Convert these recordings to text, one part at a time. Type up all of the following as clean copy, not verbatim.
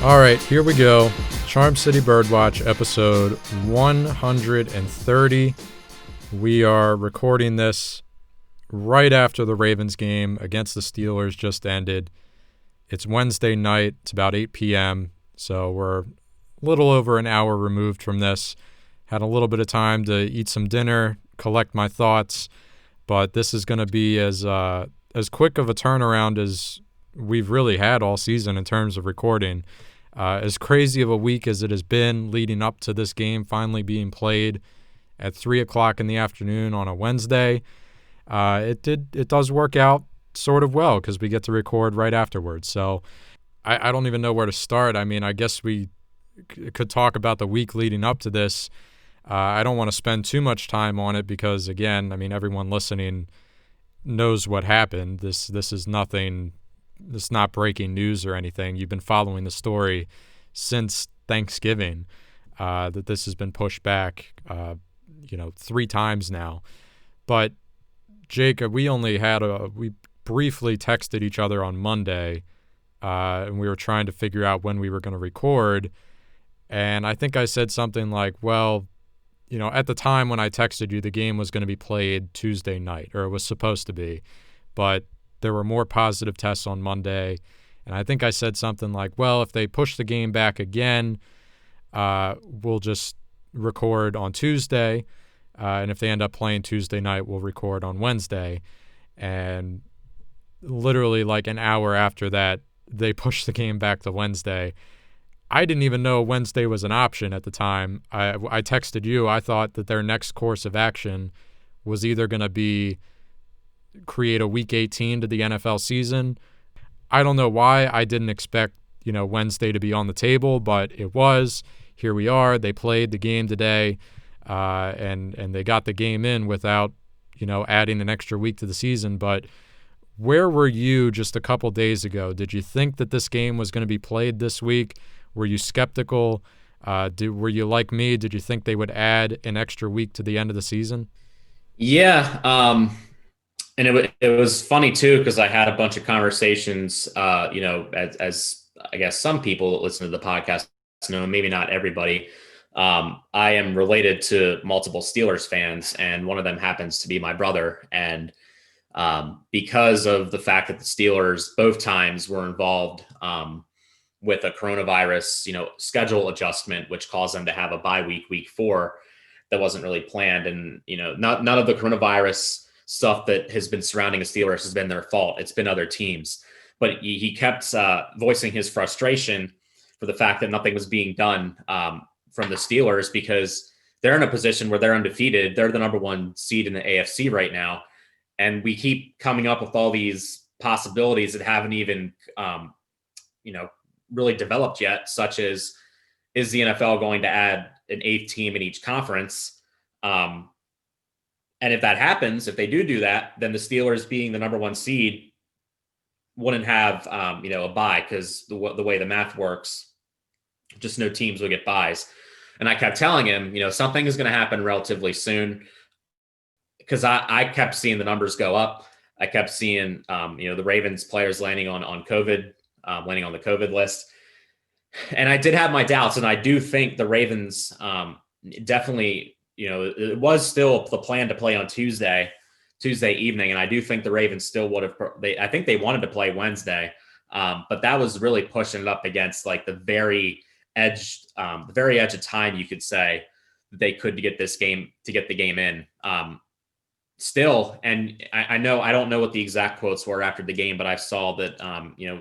All right, here we go. Charm City Birdwatch, episode 130. We are recording this right after the Ravens game against the Steelers just ended. It's Wednesday night. It's about 8 p.m., so we're a little over an hour removed from this. Had a little bit of time to eat some dinner, collect my thoughts, but this is going to be as quick of a turnaround as we've really had all season in terms of recording. As crazy of a week as it has been leading up to this game finally being played at 3 o'clock in the afternoon on a Wednesday, it does work out sort of well because we get to record right afterwards. So I don't even know where to start. I mean, I guess we could talk about the week leading up to this. I don't want to spend too much time on it because, again, I mean, everyone listening knows what happened. This is nothing. It's not breaking news or anything. You've been following the story since Thanksgiving, that this has been pushed back, 3 times now. But Jacob, we briefly texted each other on Monday, and we were trying to figure out when we were going to record. And I think I said something like, well, at the time when I texted you, the game was going to be played Tuesday night, or it was supposed to be. But there were more positive tests on Monday. And I think I said something like, well, if they push the game back again, we'll just record on Tuesday. And if they end up playing Tuesday night, we'll record on Wednesday. And literally like an hour after that, they pushed the game back to Wednesday. I didn't even know Wednesday was an option at the time. I texted you. I thought that their next course of action was either going to be create a Week 18 to the NFL season. I don't know why I didn't expect, Wednesday to be on the table, but it was. Here we are. They played the game today, and they got the game in without, adding an extra week to the season. But where were you just a couple days ago? Did you think that this game was going to be played this week? Were you skeptical? Were you like me? Did you think they would add an extra week to the end of the season? Yeah. And it was funny too, because I had a bunch of conversations, as I guess some people that listen to the podcast know, maybe not everybody. I am related to multiple Steelers fans, and one of them happens to be my brother. And because of the fact that the Steelers both times were involved with a coronavirus, schedule adjustment, which caused them to have a bye week, week 4, that wasn't really planned. And, none of the coronavirus stuff that has been surrounding the Steelers has been their fault. It's been other teams. But he kept voicing his frustration for the fact that nothing was being done from the Steelers, because they're in a position where they're undefeated. They're the number 1 seed in the AFC right now. And we keep coming up with all these possibilities that haven't even, really developed yet, such as, is the NFL going to add an 8th team in each conference? And if that happens, if they do that, then the Steelers, being the number 1 seed, wouldn't have, a bye, because the way the math works, just no teams will get byes. And I kept telling him, something is going to happen relatively soon, because I kept seeing the numbers go up. I kept seeing, the Ravens players landing on COVID, landing on the COVID list. And I did have my doubts. And I do think the Ravens definitely, it was still the plan to play on Tuesday evening. And I do think the Ravens still would have, I think they wanted to play Wednesday. But that was really pushing it up against like the very edge of time, you could say, that they could get the game in. Still, and I know, I don't know what the exact quotes were after the game, but I saw that,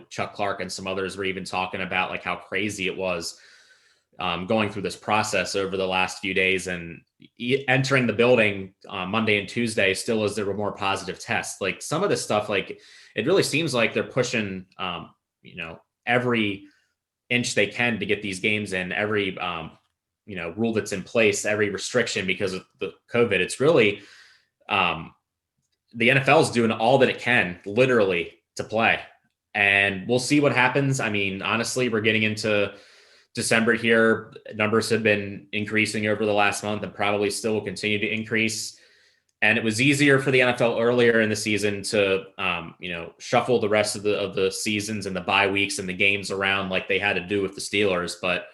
Chuck Clark and some others were even talking about like how crazy it was going through this process over the last few days, and entering the building Monday and Tuesday still as there were more positive tests. Like some of this stuff, like it really seems like they're pushing, every inch they can to get these games in, every, rule that's in place, every restriction because of the COVID. It's really, the NFL is doing all that it can literally to play, and we'll see what happens. I mean, honestly, we're getting into December here. Numbers have been increasing over the last month and probably still will continue to increase. And it was easier for the NFL earlier in the season to, shuffle the rest of the seasons and the bye weeks and the games around like they had to do with the Steelers. But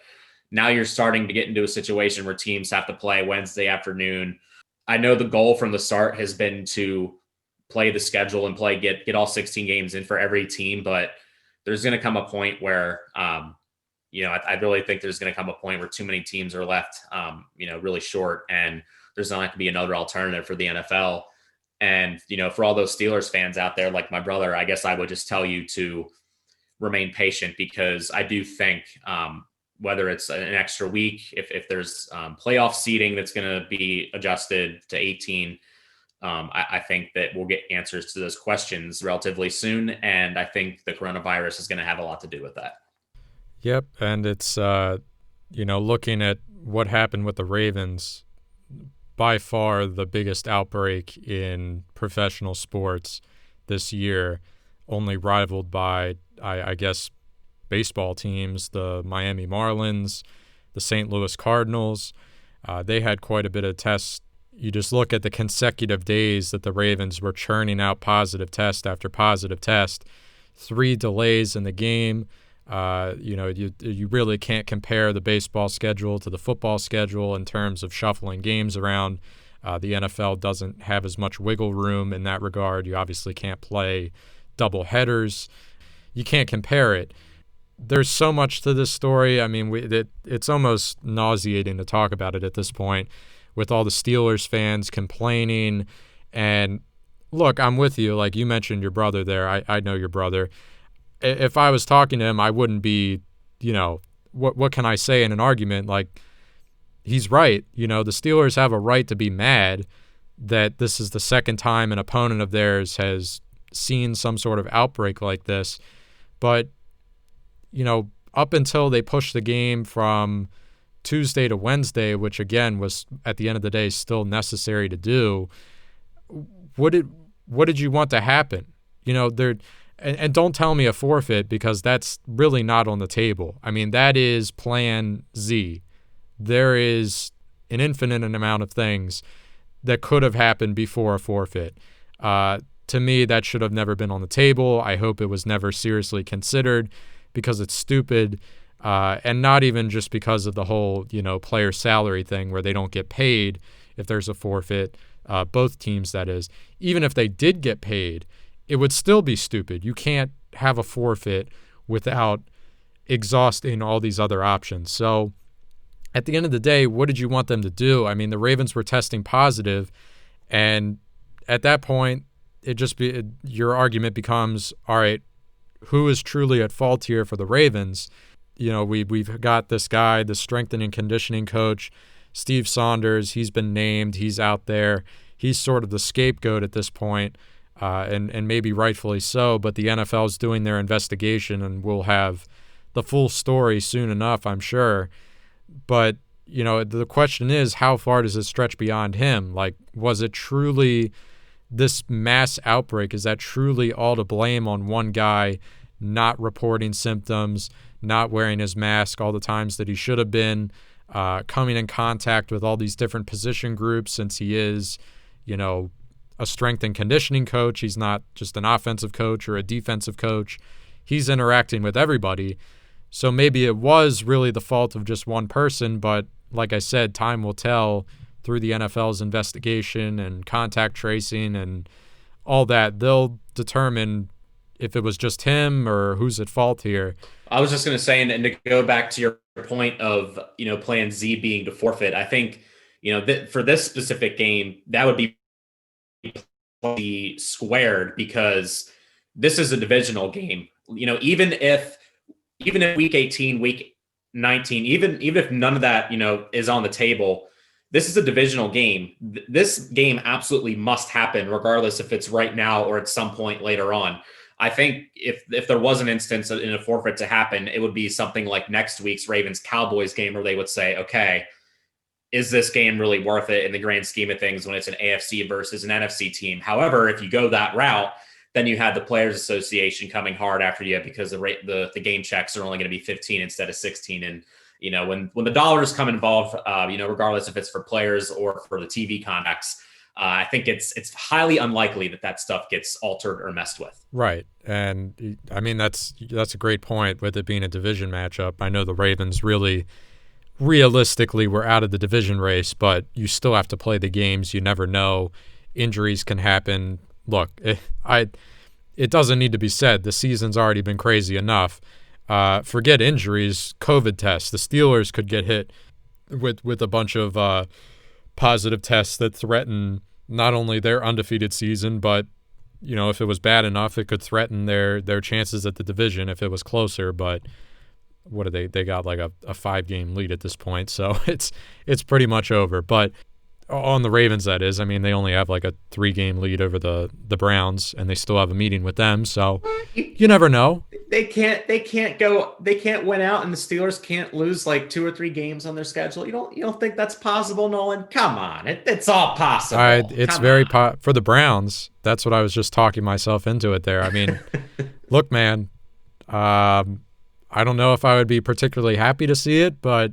now you're starting to get into a situation where teams have to play Wednesday afternoon. I know the goal from the start has been to play the schedule and get all 16 games in for every team, but there's going to come a point where, I really think there's going to come a point where too many teams are left, really short, and there's not going to be another alternative for the NFL. And, for all those Steelers fans out there, like my brother, I guess I would just tell you to remain patient, because I do think, whether it's an extra week, if there's playoff seeding that's going to be adjusted to 18, I think that we'll get answers to those questions relatively soon. And I think the coronavirus is going to have a lot to do with that. Yep. And it's, looking at what happened with the Ravens, by far the biggest outbreak in professional sports this year, only rivaled by, I guess, baseball teams, the Miami Marlins, the St. Louis Cardinals. They had quite a bit of tests. You just look at the consecutive days that the Ravens were churning out positive test after positive test, 3 delays in the game. You really can't compare the baseball schedule to the football schedule in terms of shuffling games around. The NFL doesn't have as much wiggle room in that regard. You obviously can't play double headers. You can't compare it. There's so much to this story. I mean, it's almost nauseating to talk about it at this point, with all the Steelers fans complaining. And look, I'm with you. Like you mentioned your brother there. I know your brother. If I was talking to him, I wouldn't be, what can I say in an argument? Like, he's right. The Steelers have a right to be mad that this is the second time an opponent of theirs has seen some sort of outbreak like this. But, up until they pushed the game from Tuesday to Wednesday, which again was at the end of the day still necessary to do, what did you want to happen? And don't tell me a forfeit, because that's really not on the table. I mean, that is plan Z. There is an infinite amount of things that could have happened before a forfeit. To me, that should have never been on the table. I hope it was never seriously considered, because it's stupid. And not even just because of the whole, player salary thing where they don't get paid if there's a forfeit, both teams, that is. Even if they did get paid, it would still be stupid. You can't have a forfeit without exhausting all these other options. So at the end of the day, what did you want them to do? I mean, the Ravens were testing positive, and at that point, your argument becomes, all right, who is truly at fault here for the Ravens? We've got this guy, the strength and conditioning coach, Steve Saunders. He's been named. He's out there. He's sort of the scapegoat at this point, and maybe rightfully so. But the NFL is doing their investigation, and we'll have the full story soon enough, I'm sure. But, the question is, how far does it stretch beyond him? Like, was it truly this mass outbreak? Is that truly all to blame on one guy not reporting symptoms, not wearing his mask all the times that he should have been, coming in contact with all these different position groups, since he is, a strength and conditioning coach? He's not just an offensive coach or a defensive coach. He's interacting with everybody. So maybe it was really the fault of just one person, but like I said, time will tell through the NFL's investigation and contact tracing and all that. They'll determine if it was just him or who's at fault here. I was just going to say, and to go back to your point of, plan Z being to forfeit, I think, for this specific game, that would be squared, because this is a divisional game. Even if week 18, week 19, even if none of that, is on the table, this is a divisional game. This game absolutely must happen, regardless if it's right now or at some point later on. I think if there was an instance in a forfeit to happen, it would be something like next week's Ravens-Cowboys game, where they would say, okay, is this game really worth it in the grand scheme of things when it's an AFC versus an NFC team? However, if you go that route, then you had the Players Association coming hard after you, because the game checks are only going to be 15 instead of 16. And, when the dollars come involved, regardless if it's for players or for the TV contracts, I think it's highly unlikely that stuff gets altered or messed with. Right. And I mean, that's a great point with it being a division matchup. I know the Ravens really realistically were out of the division race, but you still have to play the games. You never know. Injuries can happen. Look, it doesn't need to be said. The season's already been crazy enough. Forget injuries, COVID tests. The Steelers could get hit with a bunch of positive tests that threaten not only their undefeated season, but if it was bad enough, it could threaten their chances at the division if it was closer. But what are they got like a 5-game lead at this point, so it's pretty much over. But on the Ravens, that is, I mean, they only have like a 3-game lead over the Browns, and they still have a meeting with them, so you never know. They can't win out, and the Steelers can't lose like 2 or 3 games on their schedule. You don't think that's possible, Nolan? Come on, it's all possible. It's for the Browns. That's what I was just talking myself into it there. I mean, look, man, I don't know if I would be particularly happy to see it, but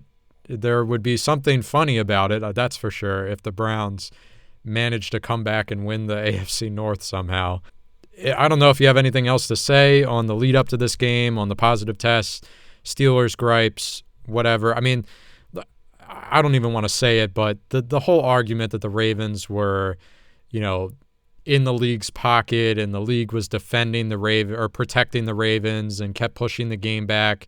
there would be something funny about it, that's for sure, if the Browns managed to come back and win the AFC North somehow. I don't know if you have anything else to say on the lead up to this game, on the positive tests, Steelers gripes, whatever. I mean, I don't even want to say it, but the whole argument that the Ravens were, in the league's pocket and the league was defending protecting the Ravens and kept pushing the game back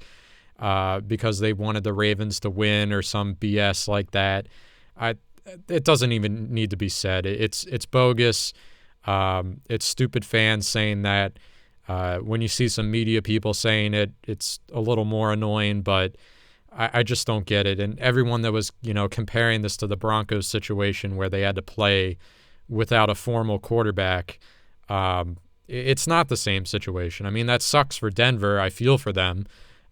because they wanted the Ravens to win or some BS like that. It doesn't even need to be said. It's bogus. It's stupid fans saying that. When you see some media people saying it, it's a little more annoying, but I just don't get it. And everyone that was, comparing this to the Broncos situation where they had to play without a formal quarterback, it's not the same situation. I mean, that sucks for Denver. I feel for them.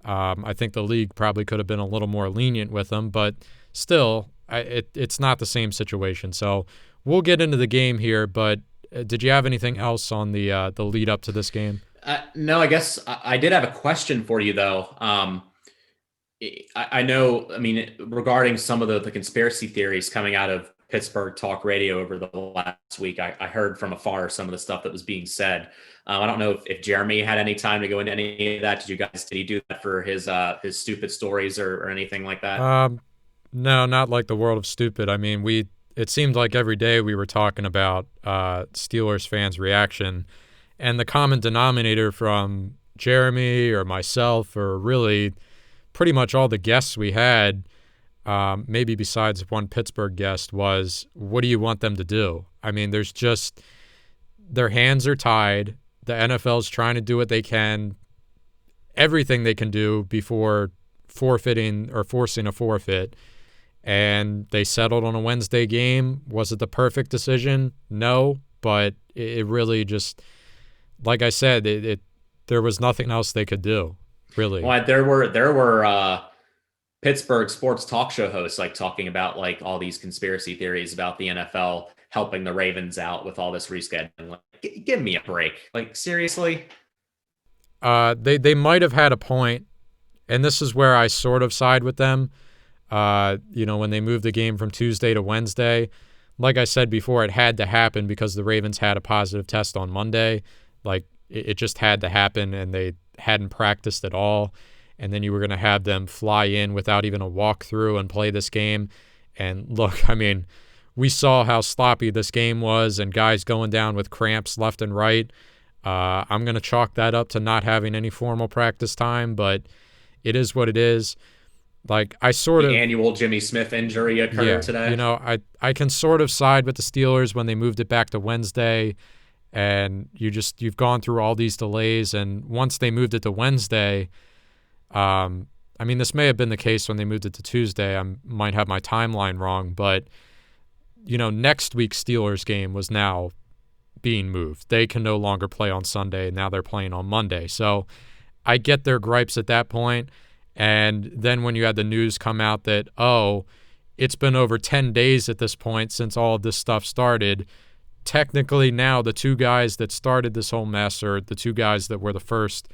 I think the league probably could have been a little more lenient with them, but still, it's not the same situation. So we'll get into the game here, but did you have anything else on the lead up to this game? No, I guess I did have a question for you, though. I know, regarding some of the conspiracy theories coming out of Pittsburgh talk radio over the last week, I heard from afar some of the stuff that was being said. I don't know if Jeremy had any time to go into any of that. Did he do that for his stupid stories or anything like that? No, not like the world of stupid. I mean, it seemed like every day we were talking about Steelers fans' reaction, and the common denominator from Jeremy or myself or really pretty much all the guests we had, maybe besides one Pittsburgh guest, was, what do you want them to do? I mean, their hands are tied. The NFL's trying to do what they can, everything they can do before forfeiting or forcing a forfeit. And they settled on a Wednesday game. Was it the perfect decision? No, but it really just, like I said, there was nothing else they could do, really. Well, there were Pittsburgh sports talk show hosts talking about all these conspiracy theories about the NFL helping the Ravens out with all this rescheduling. Give me a break. Seriously? They might have had a point, and this is where I sort of side with them. When they moved the game from Tuesday to Wednesday, like I said before, it had to happen because the Ravens had a positive test on Monday. It just had to happen, and they hadn't practiced at all. And then you were going to have them fly in without even a walkthrough and play this game. And look, I mean, we saw how sloppy this game was and guys going down with cramps left and right. I'm going to chalk that up to not having any formal practice time, but it is what it is. The annual Jimmy Smith injury occurred today. I can sort of side with the Steelers when they moved it back to Wednesday, and you've gone through all these delays, and once they moved it to Wednesday, this may have been the case when they moved it to Tuesday. I might have my timeline wrong, but next week's Steelers game was now being moved. They can no longer play on Sunday. Now they're playing on Monday. So I get their gripes at that point. And then when you had the news come out that, it's been over 10 days at this point since all of this stuff started, technically now the two guys that started this whole mess, or the two guys that were the first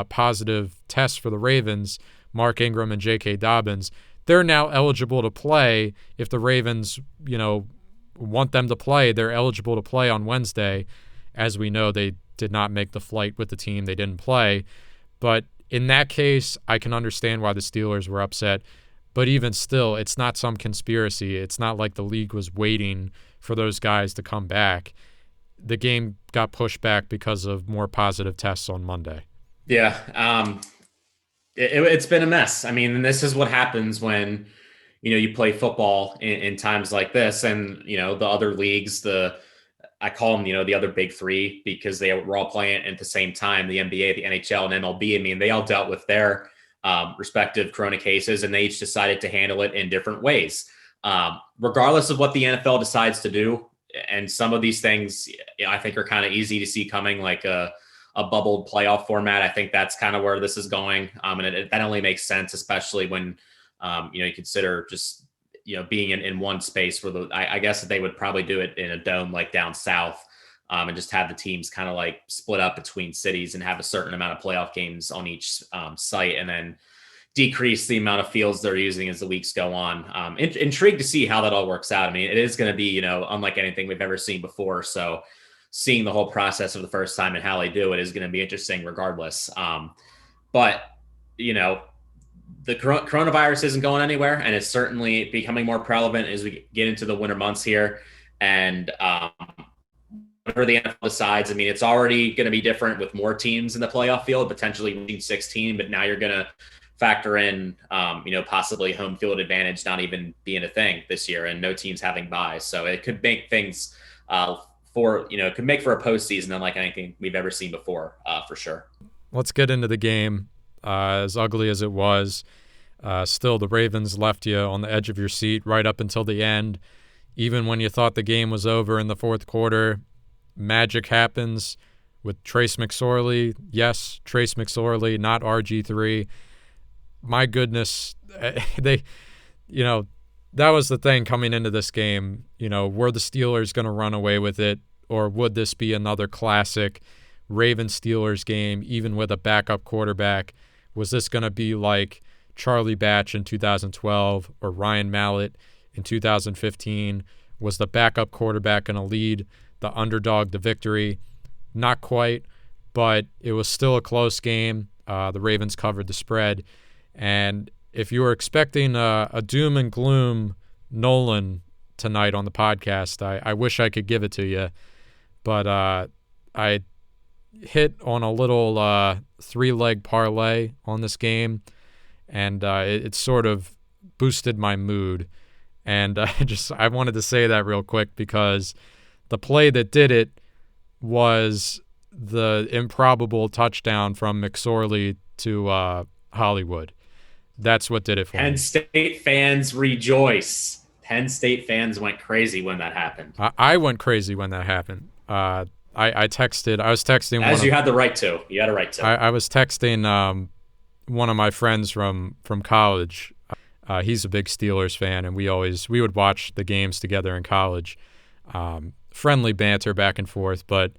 positive tests for the Ravens, Mark Ingram and J.K. Dobbins, they're now eligible to play if the Ravens, want them to play. They're eligible to play on Wednesday. As we know, they did not make the flight with the team. They didn't play. But in that case, I can understand why the Steelers were upset. But even still, it's not some conspiracy. It's not like the league was waiting for those guys to come back. The game got pushed back because of more positive tests on Monday. Yeah. It's been a mess. I mean, this is what happens when, you play football in times like this, and, the other leagues, I call them, the other big three, because they were all playing at the same time, the NBA, the NHL, and MLB. I mean, they all dealt with their respective corona cases, and they each decided to handle it in different ways. Regardless of what the NFL decides to do, and some of these things I think are kind of easy to see coming, like a bubbled playoff format. I think that's kind of where this is going. And that only makes sense, especially when, you consider just, being in one space where I guess they would probably do it in a dome like down south, and just have the teams kind of like split up between cities and have a certain amount of playoff games on each site, and then decrease the amount of fields they're using as the weeks go on. Intrigued to see how that all works out. I mean, it is going to be, unlike anything we've ever seen before. So seeing the whole process for the first time and how they do it is going to be interesting regardless. But, the coronavirus isn't going anywhere, and it's certainly becoming more prevalent as we get into the winter months here. And whatever the NFL decides, I mean, it's already going to be different with more teams in the playoff field, potentially 16, but now you're going to factor in, possibly home field advantage not even being a thing this year, and no teams having byes. So it could make things it could make for a postseason unlike anything we've ever seen before, for sure. Let's get into the game. As ugly as it was, still the Ravens left you on the edge of your seat right up until the end. Even when you thought the game was over in the fourth quarter, magic happens with Trace McSorley. Yes, Trace McSorley, not RG3. My goodness, that was the thing coming into this game. Were the Steelers going to run away with it, or would this be another classic Ravens-Steelers game, even with a backup quarterback? Was this going to be like Charlie Batch in 2012 or Ryan Mallett in 2015? Was the backup quarterback going to lead the underdog to victory? Not quite, but it was still a close game. The Ravens covered the spread. And if you were expecting a doom and gloom Nolan tonight on the podcast, I wish I could give it to you. But I hit on a little 3-leg parlay on this game, and it sort of boosted my mood. And I wanted to say that real quick, because the play that did it was the improbable touchdown from McSorley to Hollywood. That's what did it for me. Penn State fans rejoice. Penn State fans went crazy when that happened. I went crazy when that happened. I was texting. As you had the right to. You had a right to. I was texting one of my friends from college. He's a big Steelers fan, and we would watch the games together in college. Friendly banter back and forth, but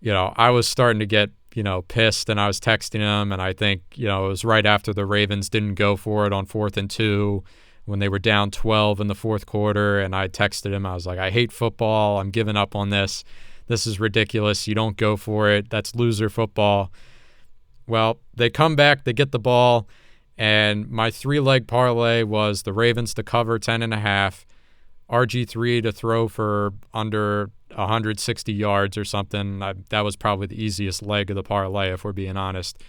I was starting to get pissed, and I was texting him, and I think it was right after the Ravens didn't go for it on 4th and 2 when they were down 12 in the fourth quarter, and I texted him. I was like, I hate football. I'm giving up on this. This is ridiculous. You don't go for it. That's loser football. Well, they come back, they get the ball, and my 3-leg parlay was the Ravens to cover 10.5, RG3 to throw for under 160 yards or something. That was probably the easiest leg of the parlay, if we're being honest.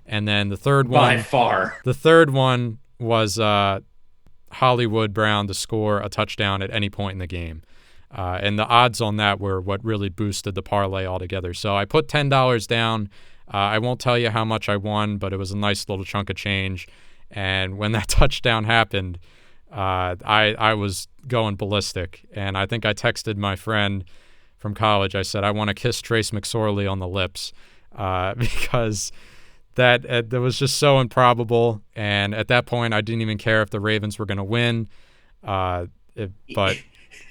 And then the third one, by far, the third one was Hollywood Brown to score a touchdown at any point in the game. And the odds on that were what really boosted the parlay altogether. So I put $10 down. I won't tell you how much I won, but it was a nice little chunk of change. And when that touchdown happened, I was going ballistic. And I think I texted my friend from college. I said, I want to kiss Trace McSorley on the lips, because that was just so improbable. And at that point, I didn't even care if the Ravens were going to win. But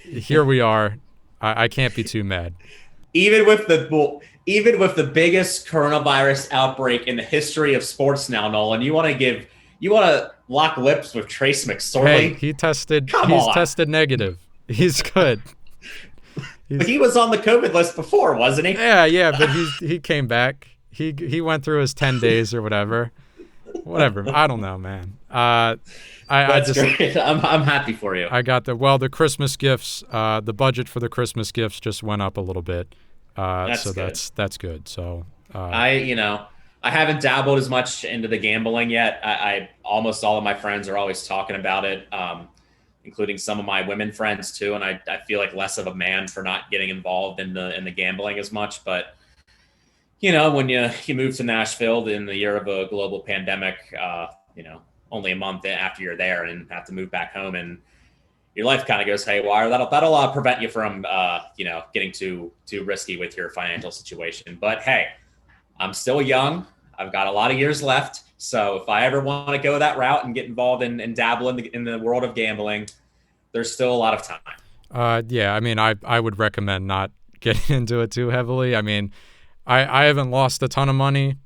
here we are. I can't be too mad. Even with the biggest coronavirus outbreak in the history of sports now, Nolan, you want to lock lips with Trace McSorley? Hey, he's tested negative. He's good. He's he was on the COVID list before, wasn't he? yeah, but he came back. He went through his 10 days or whatever. Whatever. I don't know, man. I That's just great. I'm happy for you. I got the Christmas gifts. The budget for the Christmas gifts just went up a little bit. That's So good. that's good. So I haven't dabbled as much into the gambling yet. I almost all of my friends are always talking about it, including some of my women friends too. And I feel like less of a man for not getting involved in the gambling as much. But when you move to Nashville in the year of a global pandemic, only a month after you're there and have to move back home, and your life kind of goes haywire. That'll prevent you from getting too risky with your financial situation. But hey, I'm still young. I've got a lot of years left. So if I ever want to go that route and get involved and dabble in the world of gambling, there's still a lot of time. yeah, I mean, I would recommend not getting into it too heavily. I mean, I haven't lost a ton of money.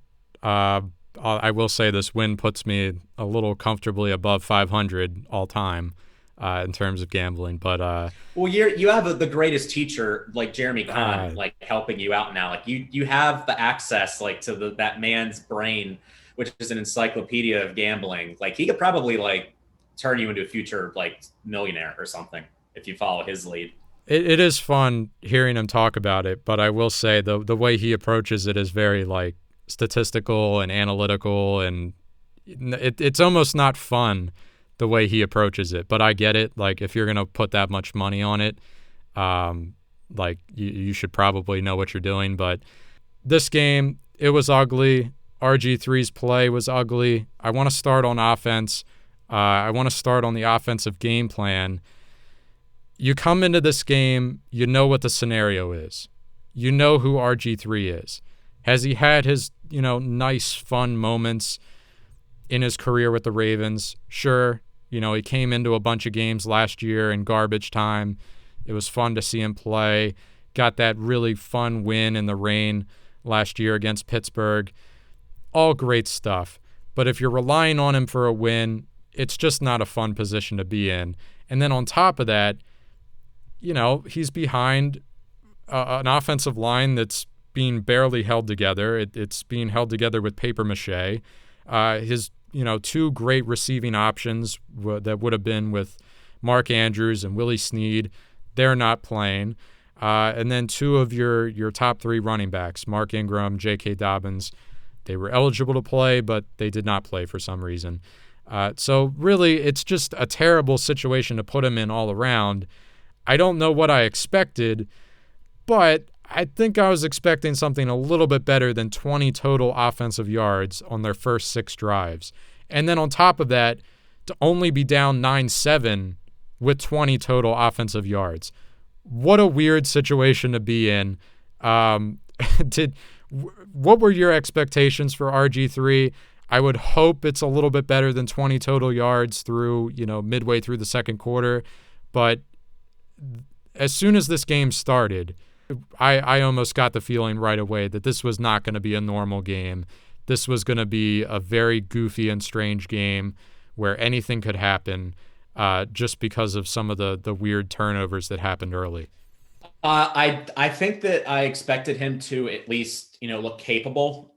I will say this win puts me a little comfortably above 500 all time in terms of gambling. But well, you have the greatest teacher like Jeremy Kahn, like helping you out now. Like you have the access like to that man's brain, which is an encyclopedia of gambling. Like he could probably like turn you into a future like millionaire or something if you follow his lead. It is fun hearing him talk about it, but I will say the way he approaches it is very like statistical and analytical, and it's almost not fun the way he approaches it. But I get it. Like if you're gonna put that much money on it, like you should probably know what you're doing. But this game, it was ugly. RG3's play was ugly. I want to start on offense. I want to start on the offensive game plan. You come into this game, you know what the scenario is. You know who RG3 is. Has he had his, nice, fun moments in his career with the Ravens? Sure. He came into a bunch of games last year in garbage time. It was fun to see him play. Got that really fun win in the rain last year against Pittsburgh. All great stuff. But if you're relying on him for a win, it's just not a fun position to be in. And then on top of that, he's behind an offensive line that's being barely held together. It's being held together with paper mache. His, two great receiving options that would have been with Mark Andrews and Willie Snead, they're not playing. And then two of your top three running backs, Mark Ingram, J.K. Dobbins, they were eligible to play, but they did not play for some reason. So really, it's just a terrible situation to put him in all around. I don't know what I expected, but I think I was expecting something a little bit better than 20 total offensive yards on their first 6 drives. And then on top of that, to only be down 9-7 with 20 total offensive yards. What a weird situation to be in. What were your expectations for RG3? I would hope it's a little bit better than 20 total yards through, midway through the second quarter. But as soon as this game started, I almost got the feeling right away that this was not going to be a normal game. This was going to be a very goofy and strange game where anything could happen just because of some of the weird turnovers that happened early. I think that I expected him to at least look capable.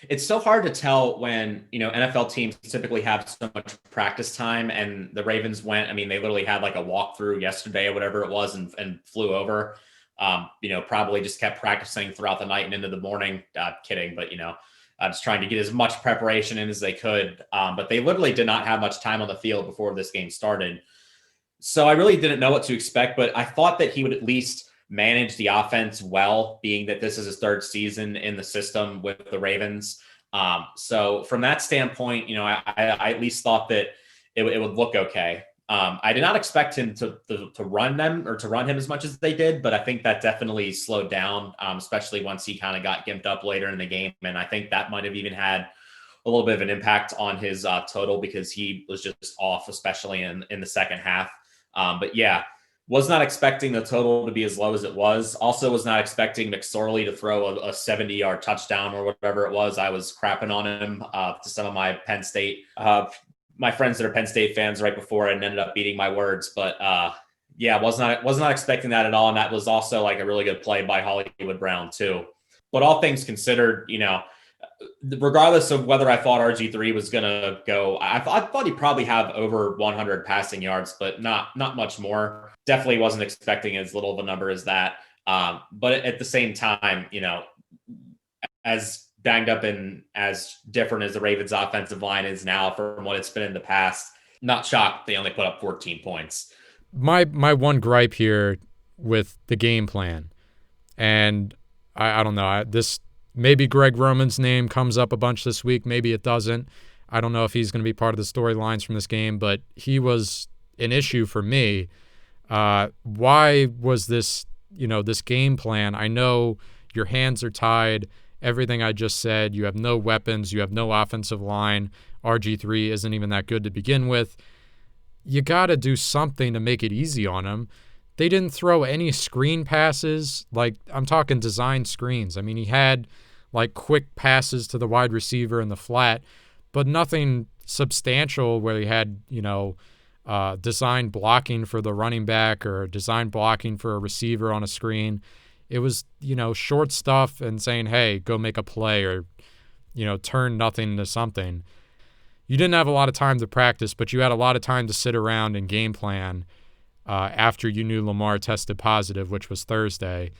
It's so hard to tell when NFL teams typically have so much practice time, and the Ravens went. I mean, they literally had like a walkthrough yesterday or whatever it was, and flew over. Probably just kept practicing throughout the night and into the morning. Kidding, but just trying to get as much preparation in as they could. But they literally did not have much time on the field before this game started. So I really didn't know what to expect, but I thought that he would at least manage the offense well, being that this is his 3rd season in the system with the Ravens. So from that standpoint, I at least thought that it would look okay. I did not expect him to run them or to run him as much as they did, but I think that definitely slowed down, especially once he kind of got gimped up later in the game. And I think that might have even had a little bit of an impact on his total because he was just off, especially in the second half. But yeah, was not expecting the total to be as low as it was. Also was not expecting McSorley to throw a 70-yard touchdown or whatever it was. I was crapping on him to some of my Penn State, my friends that are Penn State fans right before and ended up beating my words. But Yeah, was not expecting that at all, and that was also like a really good play by Hollywood Brown too. But all things considered, regardless of whether I thought RG3 was going to go, I thought he'd probably have over 100 passing yards, but not much more. Definitely wasn't expecting as little of a number as that. But at the same time, as banged up and as different as the Ravens offensive line is now from what it's been in the past, not shocked they only put up 14 points. My one gripe here with the game plan, and I don't know, this maybe Greg Roman's name comes up a bunch this week, maybe it doesn't. I don't know if he's going to be part of the storylines from this game, but he was an issue for me. Why was this, this game plan? I know your hands are tied. Everything I just said, you have no weapons, you have no offensive line. RG3 isn't even that good to begin with. You got to do something to make it easy on him. They didn't throw any screen passes. Like, I'm talking design screens. I mean, he had like quick passes to the wide receiver in the flat, but nothing substantial where he had, design blocking for the running back or design blocking for a receiver on a screen. It was, short stuff and saying, hey, go make a play or, turn nothing into something. You didn't have a lot of time to practice, but you had a lot of time to sit around and game plan after you knew Lamar tested positive, which was Thursday.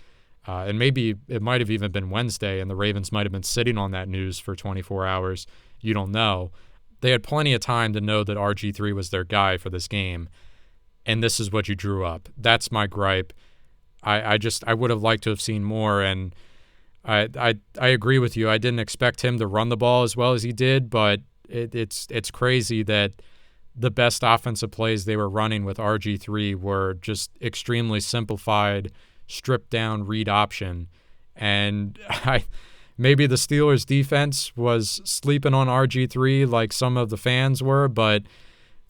And maybe it might have even been Wednesday, and the Ravens might have been sitting on that news for 24 hours. You don't know. They had plenty of time to know that RG3 was their guy for this game, and this is what you drew up. That's my gripe. I would have liked to have seen more, and I agree with you. I didn't expect him to run the ball as well as he did, but it's crazy that the best offensive plays they were running with RG3 were just extremely simplified, stripped down read option. And maybe the Steelers defense was sleeping on RG3 like some of the fans were, but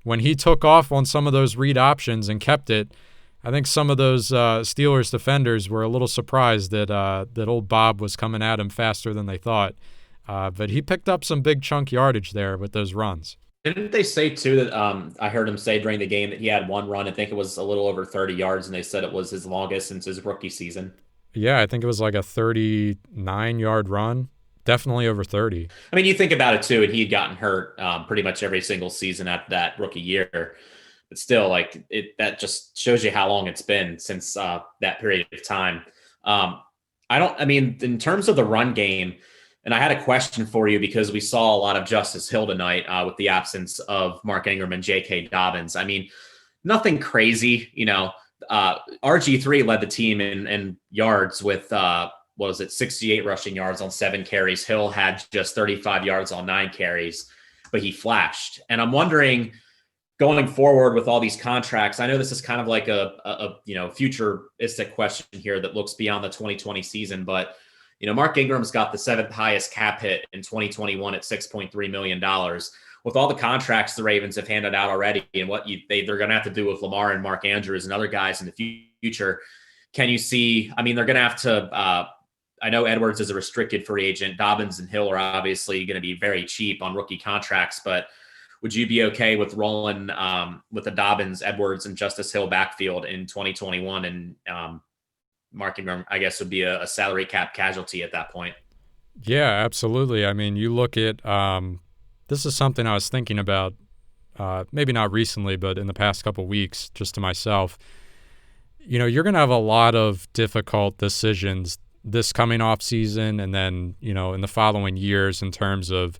when he took off on some of those read options and kept it, I think some of those Steelers defenders were a little surprised that old Bob was coming at him faster than they thought. But he picked up some big chunk yardage there with those runs. Didn't they say, too, that I heard him say during the game that he had one run, I think it was a little over 30 yards, and they said it was his longest since his rookie season? Yeah, I think it was like a 39-yard run. Definitely over 30. I mean, you think about it, too, and he had gotten hurt pretty much every single season after that rookie year. But still, that just shows you how long it's been since that period of time. In terms of the run game, and I had a question for you because we saw a lot of Justice Hill tonight with the absence of Mark Ingram and J.K. Dobbins. I mean, nothing crazy. RG3 led the team in yards with, 68 rushing yards on 7 carries. Hill had just 35 yards on 9 carries, but he flashed. And I'm wondering, going forward with all these contracts, I know this is kind of like a futuristic question here that looks beyond the 2020 season, but Mark Ingram's got the 7th highest cap hit in 2021 at $6.3 million. With all the contracts the Ravens have handed out already and what they're going to have to do with Lamar and Mark Andrews and other guys in the future, can you see, they're going to have to, I know Edwards is a restricted free agent. Dobbins and Hill are obviously going to be very cheap on rookie contracts, but would you be okay with rolling with the Dobbins, Edwards, and Justice Hill backfield in 2021 and Mark Ingram, I guess, would be a salary cap casualty at that point? Yeah, absolutely. I mean, you look at this is something I was thinking about, maybe not recently, but in the past couple weeks, just to myself. You're going to have a lot of difficult decisions this coming off season and then, in the following years in terms of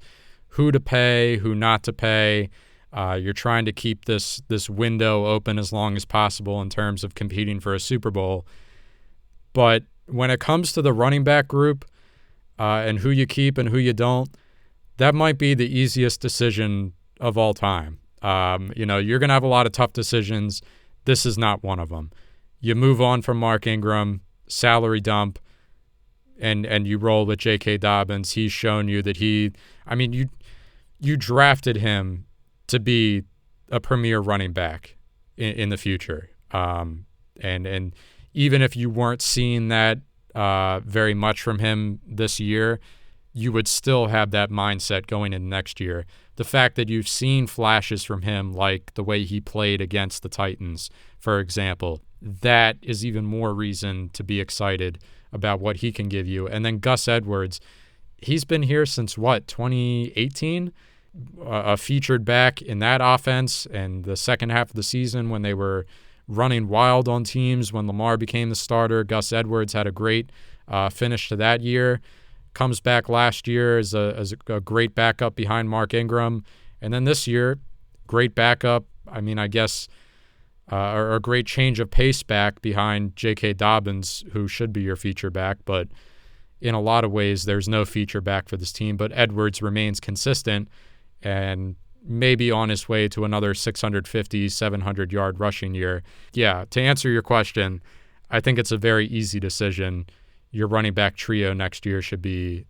who to pay, who not to pay. You're trying to keep this window open as long as possible in terms of competing for a Super Bowl. But when it comes to the running back group and who you keep and who you don't, that might be the easiest decision of all time. You're going to have a lot of tough decisions. This is not one of them. You move on from Mark Ingram, salary dump, and you roll with J.K. Dobbins. He's shown you that you drafted him to be a premier running back in the future. And even if you weren't seeing that very much from him this year, you would still have that mindset going into next year. The fact that you've seen flashes from him, like the way he played against the Titans, for example, that is even more reason to be excited about what he can give you. And then Gus Edwards, he's been here since 2018, a featured back in that offense, and the second half of the season when they were running wild on teams when Lamar became the starter. Gus Edwards had a great finish to that year. Comes back last year as a great backup behind Mark Ingram. And then this year, great backup, I guess, or a great change of pace back behind J.K. Dobbins, who should be your feature back. But in a lot of ways, there's no feature back for this team. But Edwards remains consistent and maybe on his way to another 650, 700-yard rushing year. Yeah, to answer your question, I think it's a very easy decision. Your running back trio next year should be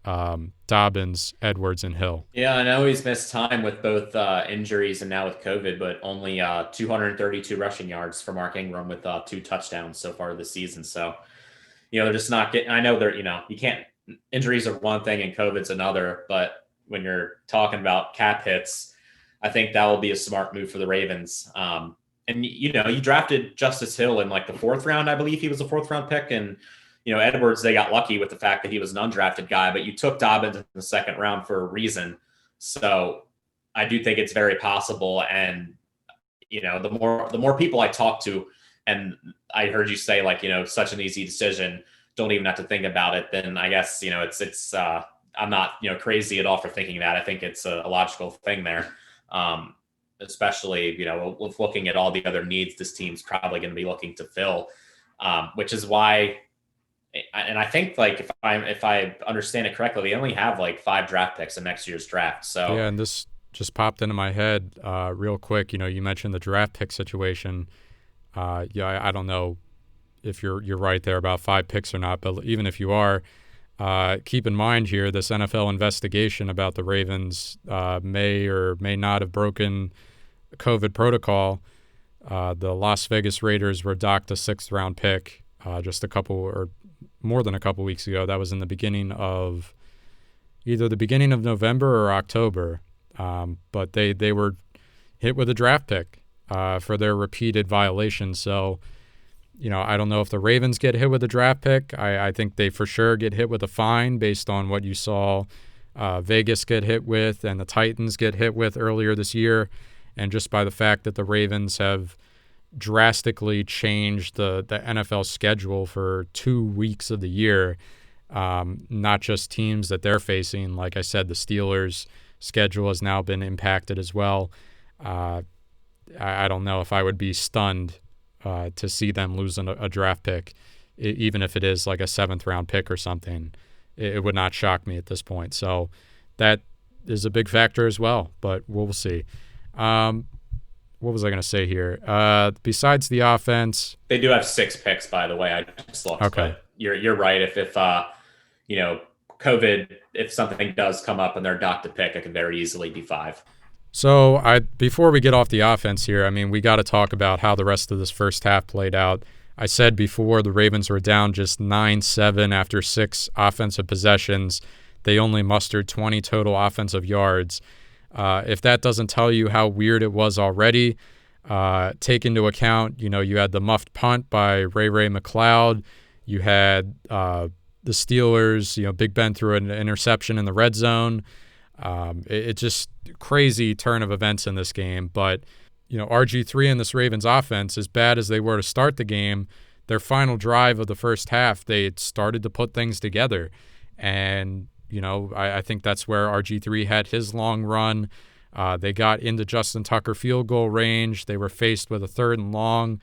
Dobbins, Edwards, and Hill. Yeah, I know he's missed time with both injuries and now with COVID, but only 232 rushing yards for Mark Ingram with 2 touchdowns so far this season. So, they're just not getting – I know they're, you can't – injuries are one thing and COVID's another, but when you're talking about cap hits, I think that will be a smart move for the Ravens. And, you drafted Justice Hill in like the 4th round. I believe he was a 4th-round pick, and – Edwards, they got lucky with the fact that he was an undrafted guy, but you took Dobbins in the 2nd round for a reason. So I do think it's very possible. And, the more people I talk to, and I heard you say such an easy decision, don't even have to think about it. Then I guess, I'm not, crazy at all for thinking that. I think it's a logical thing there. Especially, with looking at all the other needs this team's probably going to be looking to fill, which is why, and I think if I understand it correctly, they only have 5 draft picks in next year's draft. So yeah, and this just popped into my head real quick. You mentioned the draft pick situation. I don't know if you're right there about 5 picks or not, but even if you are, keep in mind here this NFL investigation about the Ravens may or may not have broken COVID protocol. The Las Vegas Raiders were docked a 6th-round pick just a couple or more than a couple weeks ago. That was in the beginning of either the beginning of November or October. But they were hit with a draft pick for their repeated violations. So, I don't know if the Ravens get hit with a draft pick. I think they for sure get hit with a fine based on what you saw Vegas get hit with and the Titans get hit with earlier this year. And just by the fact that the Ravens have drastically changed the NFL schedule for 2 weeks of the year, not just teams that they're facing. Like I said, the Steelers' schedule has now been impacted as well. I don't know if I would be stunned to see them losing a draft pick, even if it is like a 7th-round pick or something. It would not shock me at this point. So that is a big factor as well, but we'll see. What was I going to say here? Besides the offense, they do have 6 picks, by the way. I just looked. Okay, but you're right. If COVID, if something does come up and they're docked a pick, it could very easily be 5. So before we get off the offense here, we got to talk about how the rest of this first half played out. I said before the Ravens were down just 9-7 after 6 offensive possessions. They only mustered 20 total offensive yards. If that doesn't tell you how weird it was already, take into account, you had the muffed punt by Ray McLeod. You had the Steelers, Big Ben threw an interception in the red zone. It's just crazy turn of events in this game. But, RG3 and this Ravens offense, as bad as they were to start the game, their final drive of the first half, they started to put things together. And I think that's where RG3 had his long run. They got into Justin Tucker field goal range. They were faced with a 3rd and long,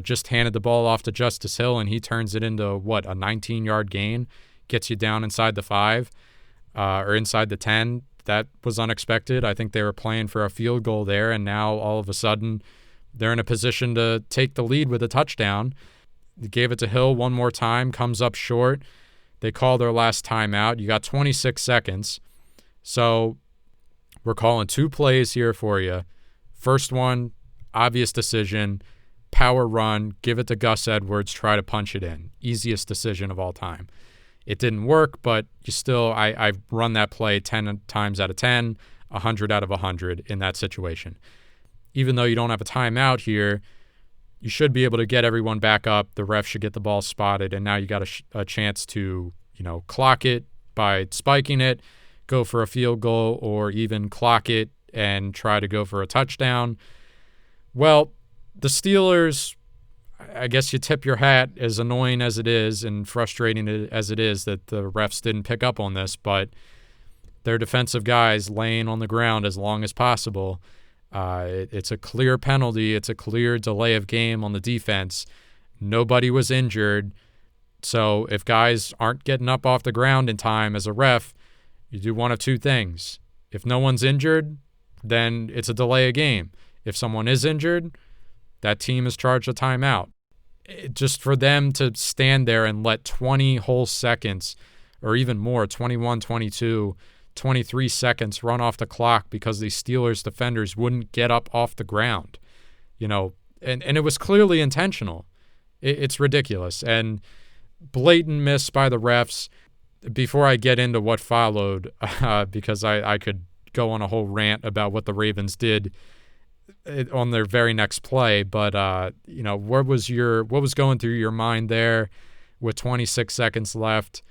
just handed the ball off to Justice Hill, and he turns it into, a 19-yard gain, gets you down inside the 5 or inside the 10. That was unexpected. I think they were playing for a field goal there, and now all of a sudden they're in a position to take the lead with a touchdown. They gave it to Hill one more time, comes up short. They call their last timeout. You got 26 seconds. So we're calling 2 plays here for you. First one, obvious decision, power run, give it to Gus Edwards, try to punch it in. Easiest decision of all time. It didn't work, but you still, I've run that play 10 times out of 10, 100 out of 100 in that situation. Even though you don't have a timeout here, you should be able to get everyone back up. The ref should get the ball spotted, and now you got a chance to, clock it by spiking it, go for a field goal, or even clock it and try to go for a touchdown. Well, the Steelers, I guess you tip your hat, as annoying as it is and frustrating as it is that the refs didn't pick up on this, but their defensive guys laying on the ground as long as possible. It's a clear penalty. It's a clear delay of game on the defense. Nobody was injured. So if guys aren't getting up off the ground in time as a ref, you do one of two things. If no one's injured, then it's a delay of game. If someone is injured, that team is charged a timeout. Just for them to stand there and let 20 whole seconds, or even more, 21, 22, 23 seconds run off the clock because these Steelers defenders wouldn't get up off the ground, and it was clearly intentional. It's ridiculous. And blatant miss by the refs. Before I get into what followed, because I could go on a whole rant about what the Ravens did on their very next play, but what was going through your mind there with 26 seconds left,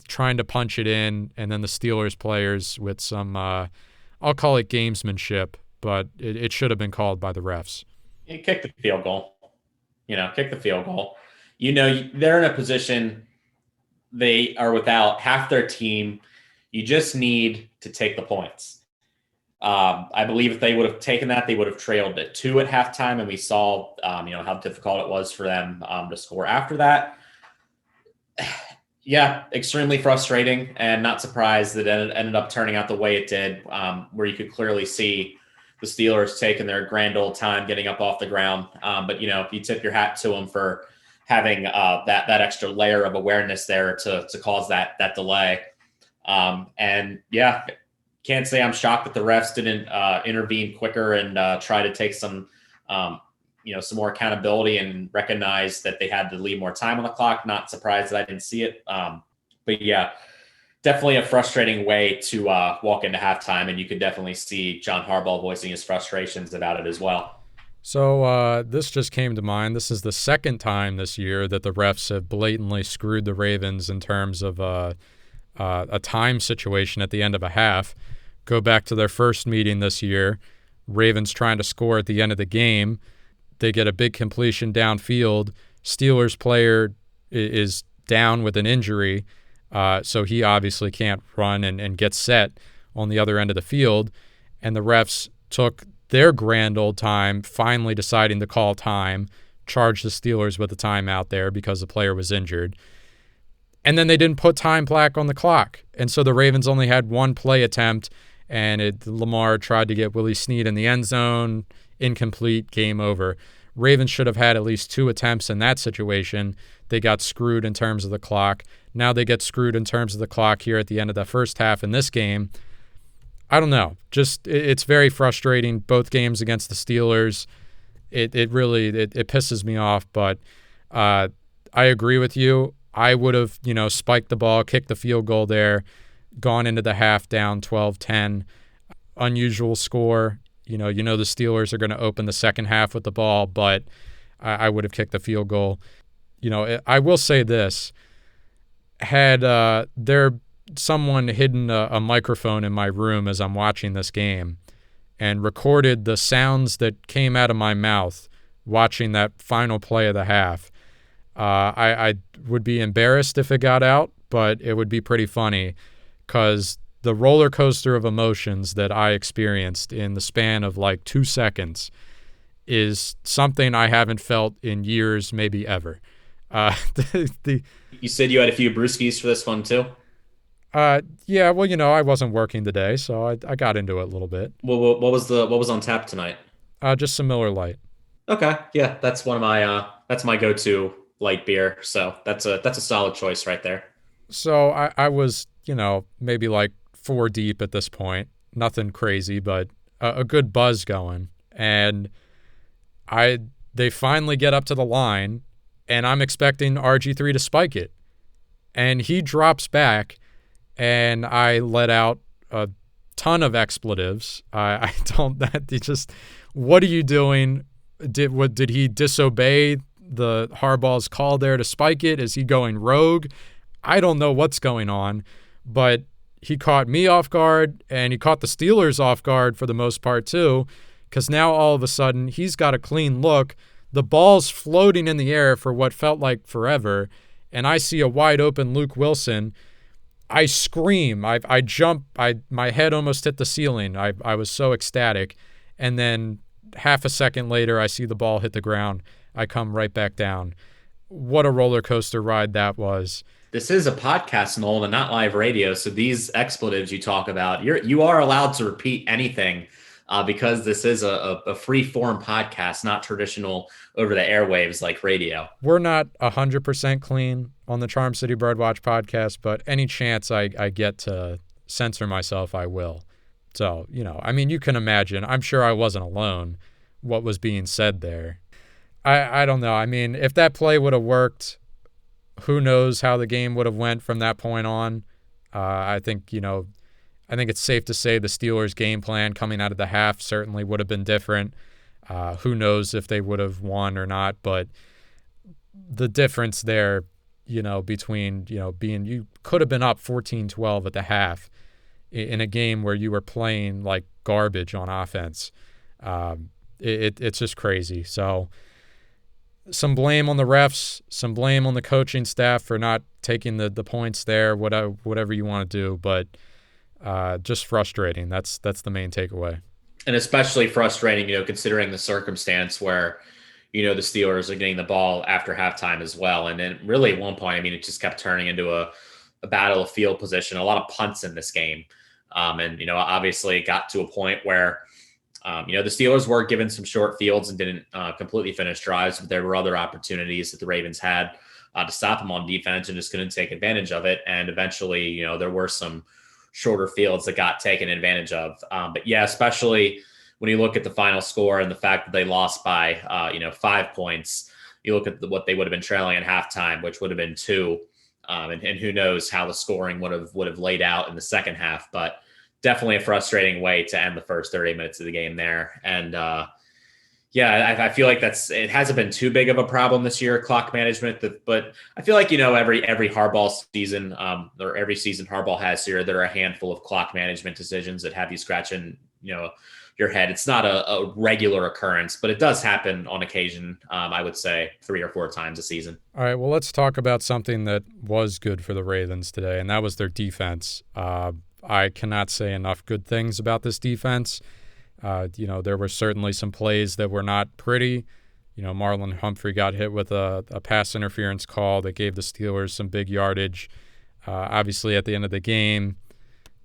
trying to punch it in, and then the Steelers players with some I'll call it gamesmanship, but it should have been called by the refs. You kick the field goal. Kick the field goal. They're in a position, they are without half their team. You just need to take the points. I believe if they would have taken that, they would have trailed at 2 at halftime, and we saw, how difficult it was for them to score after that. Yeah, extremely frustrating, and not surprised that it ended up turning out the way it did, where you could clearly see the Steelers taking their grand old time getting up off the ground. But you tip your hat to them for having that extra layer of awareness there to cause that delay. And yeah, can't say I'm shocked that the refs didn't intervene quicker and try to take some more accountability and recognize that they had to leave more time on the clock. Not surprised that I didn't see it. But yeah, definitely a frustrating way to walk into halftime. And you could definitely see John Harbaugh voicing his frustrations about it as well. So this just came to mind. This is the second time this year that the refs have blatantly screwed the Ravens in terms of a time situation at the end of a half. Go back to their first meeting this year. Ravens trying to score at the end of the game. They get a big completion downfield. Steelers player is down with an injury, so he obviously can't run and get set on the other end of the field. And the refs took their grand old time finally deciding to call time, charge the Steelers with a timeout there because the player was injured. And then they didn't put time back on the clock. And so the Ravens only had one play attempt, and Lamar tried to get Willie Snead in the end zone. Incomplete, game over. Ravens should have had at least 2 attempts in that situation. They got screwed in terms of the clock. Now they get screwed in terms of the clock here at the end of the first half in this game. I don't know. Just it's very frustrating. Both games against the Steelers. It really pisses me off, but I agree with you. I would have, spiked the ball, kicked the field goal there, gone into the half down 12-10. Unusual score. The Steelers are going to open the second half with the ball, but I would have kicked the field goal. I will say this. Had someone hidden a microphone in my room as I'm watching this game and recorded the sounds that came out of my mouth watching that final play of the half, I would be embarrassed if it got out, but it would be pretty funny because the roller coaster of emotions that I experienced in the span of like 2 seconds is something I haven't felt in years, maybe ever. You said you had a few brewskis for this one too? Yeah, well, I wasn't working today, so I got into it a little bit. Well, what was on tap tonight? Just some Miller Lite. Okay, yeah, that's one of my that's my go-to light beer. So that's a solid choice right there. So I was, maybe like 4 deep at this point. Nothing crazy, but a good buzz going. And they finally get up to the line, and I'm expecting RG3 to spike it. And he drops back, and I let out a ton of expletives. I don't, that just, what are you doing? Did he disobey the Harbaugh's call there to spike it? Is he going rogue? I don't know what's going on, but he caught me off guard, and he caught the Steelers off guard for the most part too, because now all of a sudden he's got a clean look. The ball's floating in the air for what felt like forever, and I see a wide open Luke Wilson. I scream. I jump. My head almost hit the ceiling. I was so ecstatic. And then half a second later, I see the ball hit the ground. I come right back down. What a roller coaster ride that was. This is a podcast, Nolan, and not live radio. So these expletives you talk about, you are allowed to repeat anything because this is a free form podcast, not traditional over the airwaves like radio. We're not 100% clean on the Charm City Birdwatch podcast, but any chance I get to censor myself, I will. So, I mean, you can imagine, I'm sure I wasn't alone, what was being said there. I don't know. I mean, if that play would have worked, who knows how the game would have went from that point on. I think it's safe to say the Steelers' game plan coming out of the half certainly would have been different. Who knows if they would have won or not, but the difference there, between, you could have been up 14-12 at the half in a game where you were playing like garbage on offense. It's just crazy. So some blame on the refs, some blame on the coaching staff for not taking the points there, whatever you want to do, but just frustrating. That's the main takeaway. And especially frustrating, considering the circumstance where, the Steelers are getting the ball after halftime as well. And then really at one point, it just kept turning into a battle of field position, a lot of punts in this game. And obviously it got to a point where, the Steelers were given some short fields and didn't completely finish drives, but there were other opportunities that the Ravens had to stop them on defense and just couldn't take advantage of it. And eventually, there were some shorter fields that got taken advantage of. But yeah, especially when you look at the final score and the fact that they lost by, 5 points, you look at what they would have been trailing at halftime, which would have been 2. And who knows how the scoring would have laid out in the second half, but definitely a frustrating way to end the first 30 minutes of the game there. And I feel like it hasn't been too big of a problem this year, clock management, but I feel like, every Harbaugh season or every season Harbaugh has here, there are a handful of clock management decisions that have you scratching, your head. It's not a regular occurrence, but it does happen on occasion. I would say 3 or 4 times a season. All right, well, let's talk about something that was good for the Ravens today, and that was their defense. I cannot say enough good things about this defense. There were certainly some plays that were not pretty. Marlon Humphrey got hit with a pass interference call that gave the Steelers some big yardage. Obviously, at the end of the game,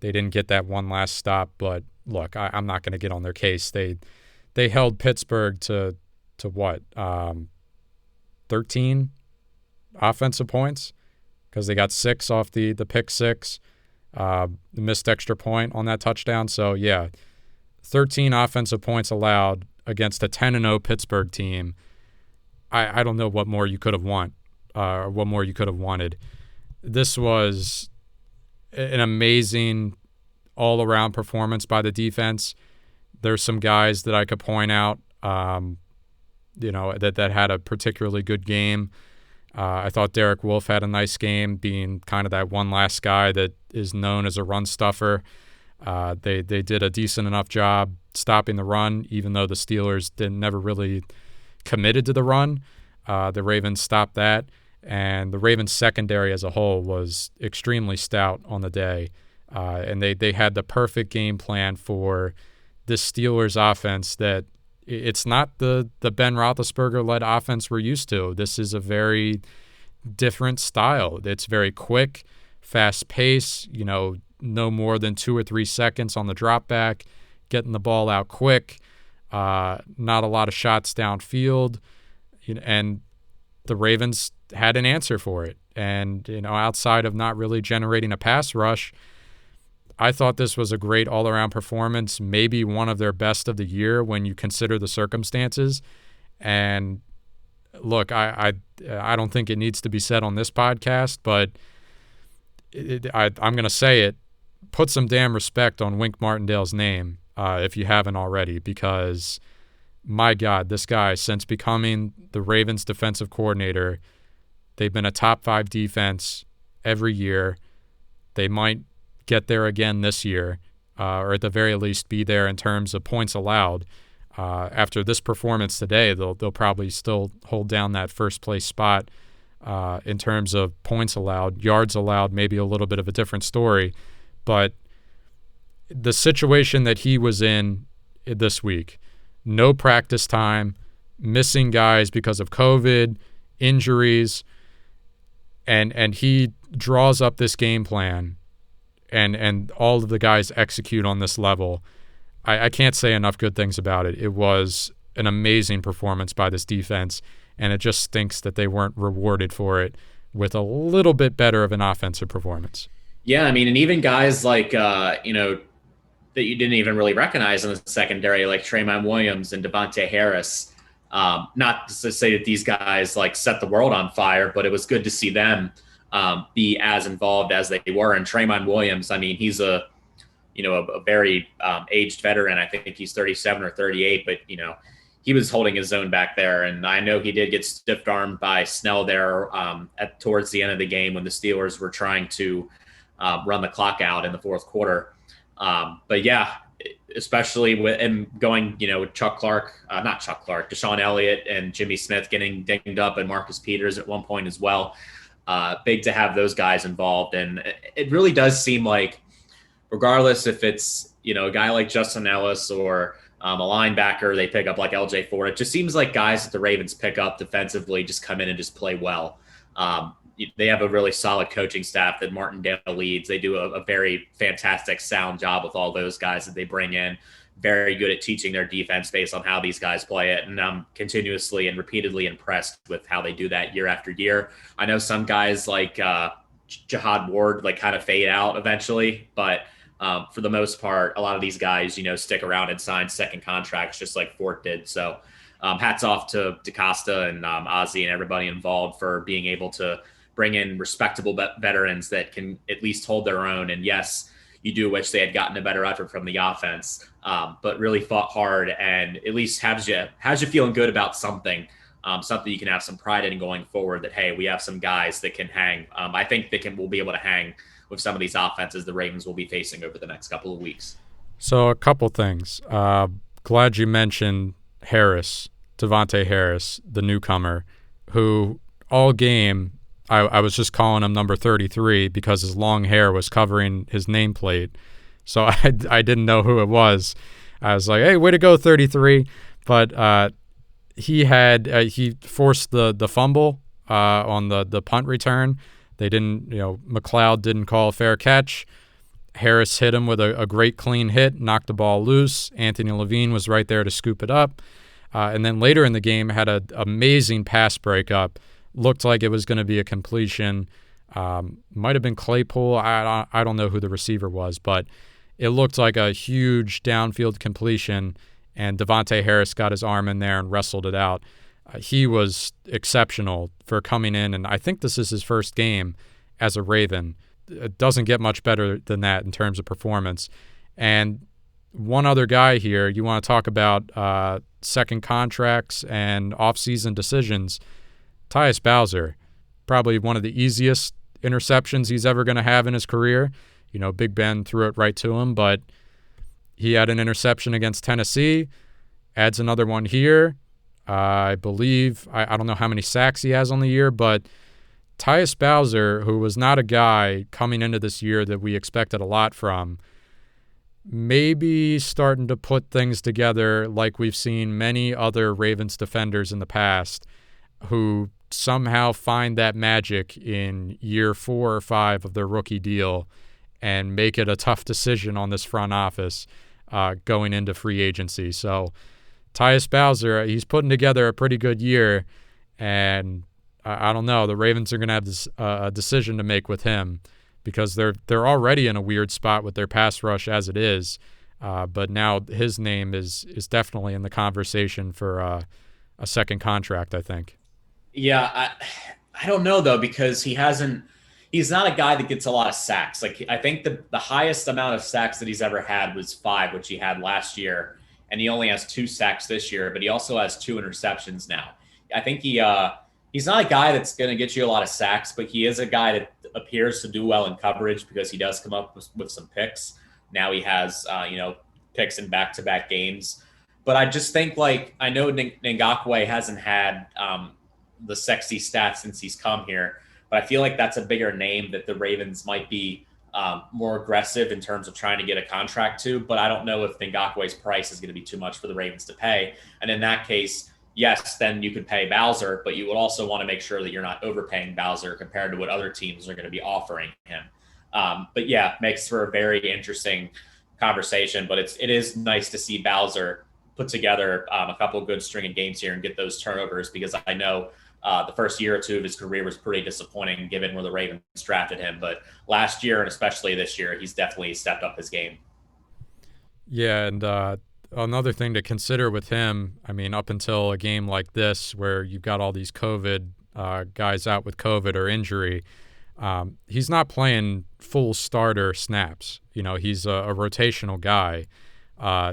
they didn't get that one last stop, but look, I'm not going to get on their case. They held Pittsburgh to what? 13 offensive points because they got 6 off the pick 6, the missed extra point on that touchdown. So, yeah, 13 offensive points allowed against a 10-0 Pittsburgh team. I don't know what more you could have wanted. This was an amazing all-around performance by the defense. There's some guys that I could point out, that had a particularly good game. I thought Derek Wolfe had a nice game, being kind of that one last guy that is known as a run stuffer. They did a decent enough job stopping the run, even though the Steelers never really committed to the run. The Ravens stopped that, and the Ravens secondary as a whole was extremely stout on the day. And they had the perfect game plan for this Steelers offense that it's not the Ben Roethlisberger-led offense we're used to. This is a very different style. It's very quick, fast pace, no more than 2 or 3 seconds on the drop back, getting the ball out quick, not a lot of shots downfield, and the Ravens had an answer for it. And, outside of not really generating a pass rush, I thought this was a great all-around performance, maybe one of their best of the year when you consider the circumstances. And look, I don't think it needs to be said on this podcast, but I'm going to say it, put some damn respect on Wink Martindale's name if you haven't already, because my God, this guy, since becoming the Ravens defensive coordinator, they've been a top 5 defense every year. They might get there again this year, or at the very least be there in terms of points allowed. After this performance today, they'll probably still hold down that first place spot in terms of points allowed. Yards allowed, maybe a little bit of a different story. But the situation that he was in this week, no practice time, missing guys because of COVID, injuries, and he draws up this game plan, and all of the guys execute on this level. I can't say enough good things about it. It was an amazing performance by this defense, and it just stinks that they weren't rewarded for it with a little bit better of an offensive performance. Yeah, I mean, and even guys like, that you didn't even really recognize in the secondary, like Tremont Williams and Devontae Harris. Not to say that these guys like set the world on fire, but it was good to see them be as involved as they were. And Tremont Williams, I mean, he's a very aged veteran. I think he's 37 or 38, but, he was holding his own back there. And I know he did get stiff-armed by Snell there towards the end of the game when the Steelers were trying to run the clock out in the fourth quarter. But yeah, especially with him going, with Deshaun Elliott and Jimmy Smith getting dinged up, and Marcus Peters at one point as well. Big to have those guys involved. And it really does seem like, regardless if it's, a guy like Justin Ellis or a linebacker they pick up like LJ Ford, it just seems like guys that the Ravens pick up defensively just come in and just play well. They have a really solid coaching staff that Martindale leads. They do a very fantastic, sound job with all those guys that they bring in. Very good at teaching their defense based on how these guys play it. And I'm continuously and repeatedly impressed with how they do that year after year. I know some guys like Jihad Ward kind of fade out eventually, but for the most part, a lot of these guys, stick around and sign second contracts just like Fort did. So hats off to DaCosta and Ozzie and everybody involved for being able to bring in respectable veterans that can at least hold their own. And yes, you do wish they had gotten a better effort from the offense, but really fought hard and at least has you feeling good about something you can have some pride in going forward, that, hey, we have some guys that can hang. I think we'll be able to hang with some of these offenses the Ravens will be facing over the next couple of weeks. So a couple things. Glad you mentioned Devontae Harris, the newcomer, who all game I was just calling him number 33 because his long hair was covering his nameplate. So I didn't know who it was. I was like, hey, way to go, 33. But he forced the fumble on the punt return. They didn't, McLeod didn't call a fair catch. Harris hit him with a great clean hit, knocked the ball loose. Anthony Levine was right there to scoop it up. And then later in the game had an amazing pass breakup. Looked like it was going to be a completion. Might have been Claypool. I don't know who the receiver was, but it looked like a huge downfield completion, and Devontae Harris got his arm in there and wrestled it out. He was exceptional for coming in, and I think this is his first game as a Raven. It doesn't get much better than that in terms of performance. And one other guy here, you want to talk about second contracts and offseason decisions. Tyus Bowser, probably one of the easiest interceptions he's ever going to have in his career. Big Ben threw it right to him, but he had an interception against Tennessee, adds another one here. I believe, I don't know how many sacks he has on the year, but Tyus Bowser, who was not a guy coming into this year that we expected a lot from, maybe starting to put things together like we've seen many other Ravens defenders in the past who somehow find that magic in year 4 or 5 of their rookie deal and make it a tough decision on this front office going into free agency. So Tyus Bowser, he's putting together a pretty good year, and I don't know. The Ravens are going to have a decision to make with him because they're already in a weird spot with their pass rush as it is, but now his name is definitely in the conversation for a second contract, I think. Yeah, I don't know though, because he hasn't he's not a guy that gets a lot of sacks. Like, I think the highest amount of sacks that he's ever had was 5, which he had last year, and he only has 2 sacks this year, but he also has 2 interceptions now. I think he's not a guy that's going to get you a lot of sacks, but he is a guy that appears to do well in coverage because he does come up with some picks. Now he has picks in back-to-back games. But I just think, like, I know Ngakoue hasn't had the sexy stats since he's come here, but I feel like that's a bigger name that the Ravens might be more aggressive in terms of trying to get a contract to. But I don't know if Ngakoue's price is going to be too much for the Ravens to pay. And in that case, yes, then you could pay Bowser, but you would also want to make sure that you're not overpaying Bowser compared to what other teams are going to be offering him. But yeah, makes for a very interesting conversation. But it is nice to see Bowser put together a couple of good string of games here and get those turnovers, because I know the first year or two of his career was pretty disappointing given where the Ravens drafted him. But last year, and especially this year, he's definitely stepped up his game. Yeah, and another thing to consider with him, I mean, up until a game like this where you've got all these COVID guys out with COVID or injury, he's not playing full starter snaps. He's a rotational guy,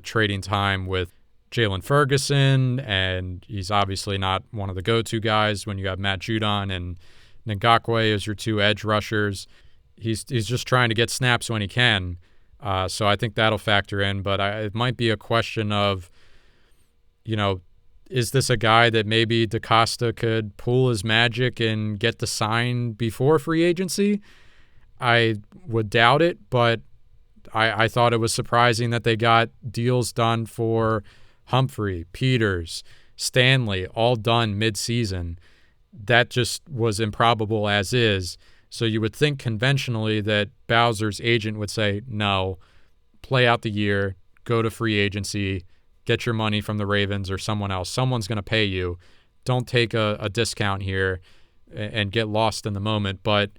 trading time with Jalen Ferguson, and he's obviously not one of the go-to guys when you have Matt Judon and Ngakoue as your 2 edge rushers. He's just trying to get snaps when he can. So I think that'll factor in, but it might be a question of, is this a guy that maybe DaCosta could pull his magic and get the sign before free agency? I would doubt it, but I thought it was surprising that they got deals done for Humphrey, Peters, Stanley, all done mid-season. That just was improbable as is. So you would think conventionally that Bowser's agent would say, no, play out the year, go to free agency, get your money from the Ravens or someone else. Someone's going to pay you. Don't take a discount here and get lost in the moment. But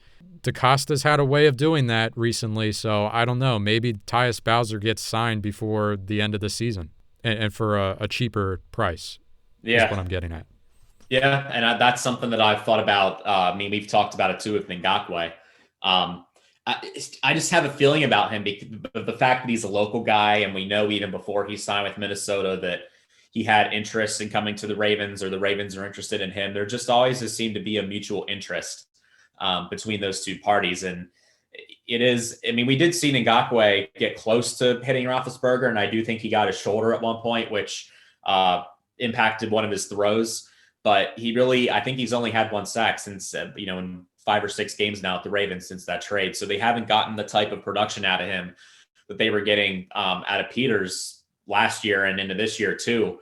DaCosta's had a way of doing that recently, so I don't know. Maybe Tyus Bowser gets signed before the end of the season and for a cheaper price. Yeah. Is what I'm getting at. Yeah, and that's something that I've thought about. We've talked about it too with Ngakoue. I just have a feeling about him because of the fact that he's a local guy, and we know even before he signed with Minnesota that he had interest in coming to the Ravens, or the Ravens are interested in him. There just always has seemed to be a mutual interest between those two parties. And it is, we did see Ngakoue get close to hitting Roethlisberger, and I do think he got his shoulder at one point, which impacted one of his throws. But I think he's only had 1 sack since, in 5 or 6 games now at the Ravens since that trade. So they haven't gotten the type of production out of him that they were getting out of Peters last year and into this year too.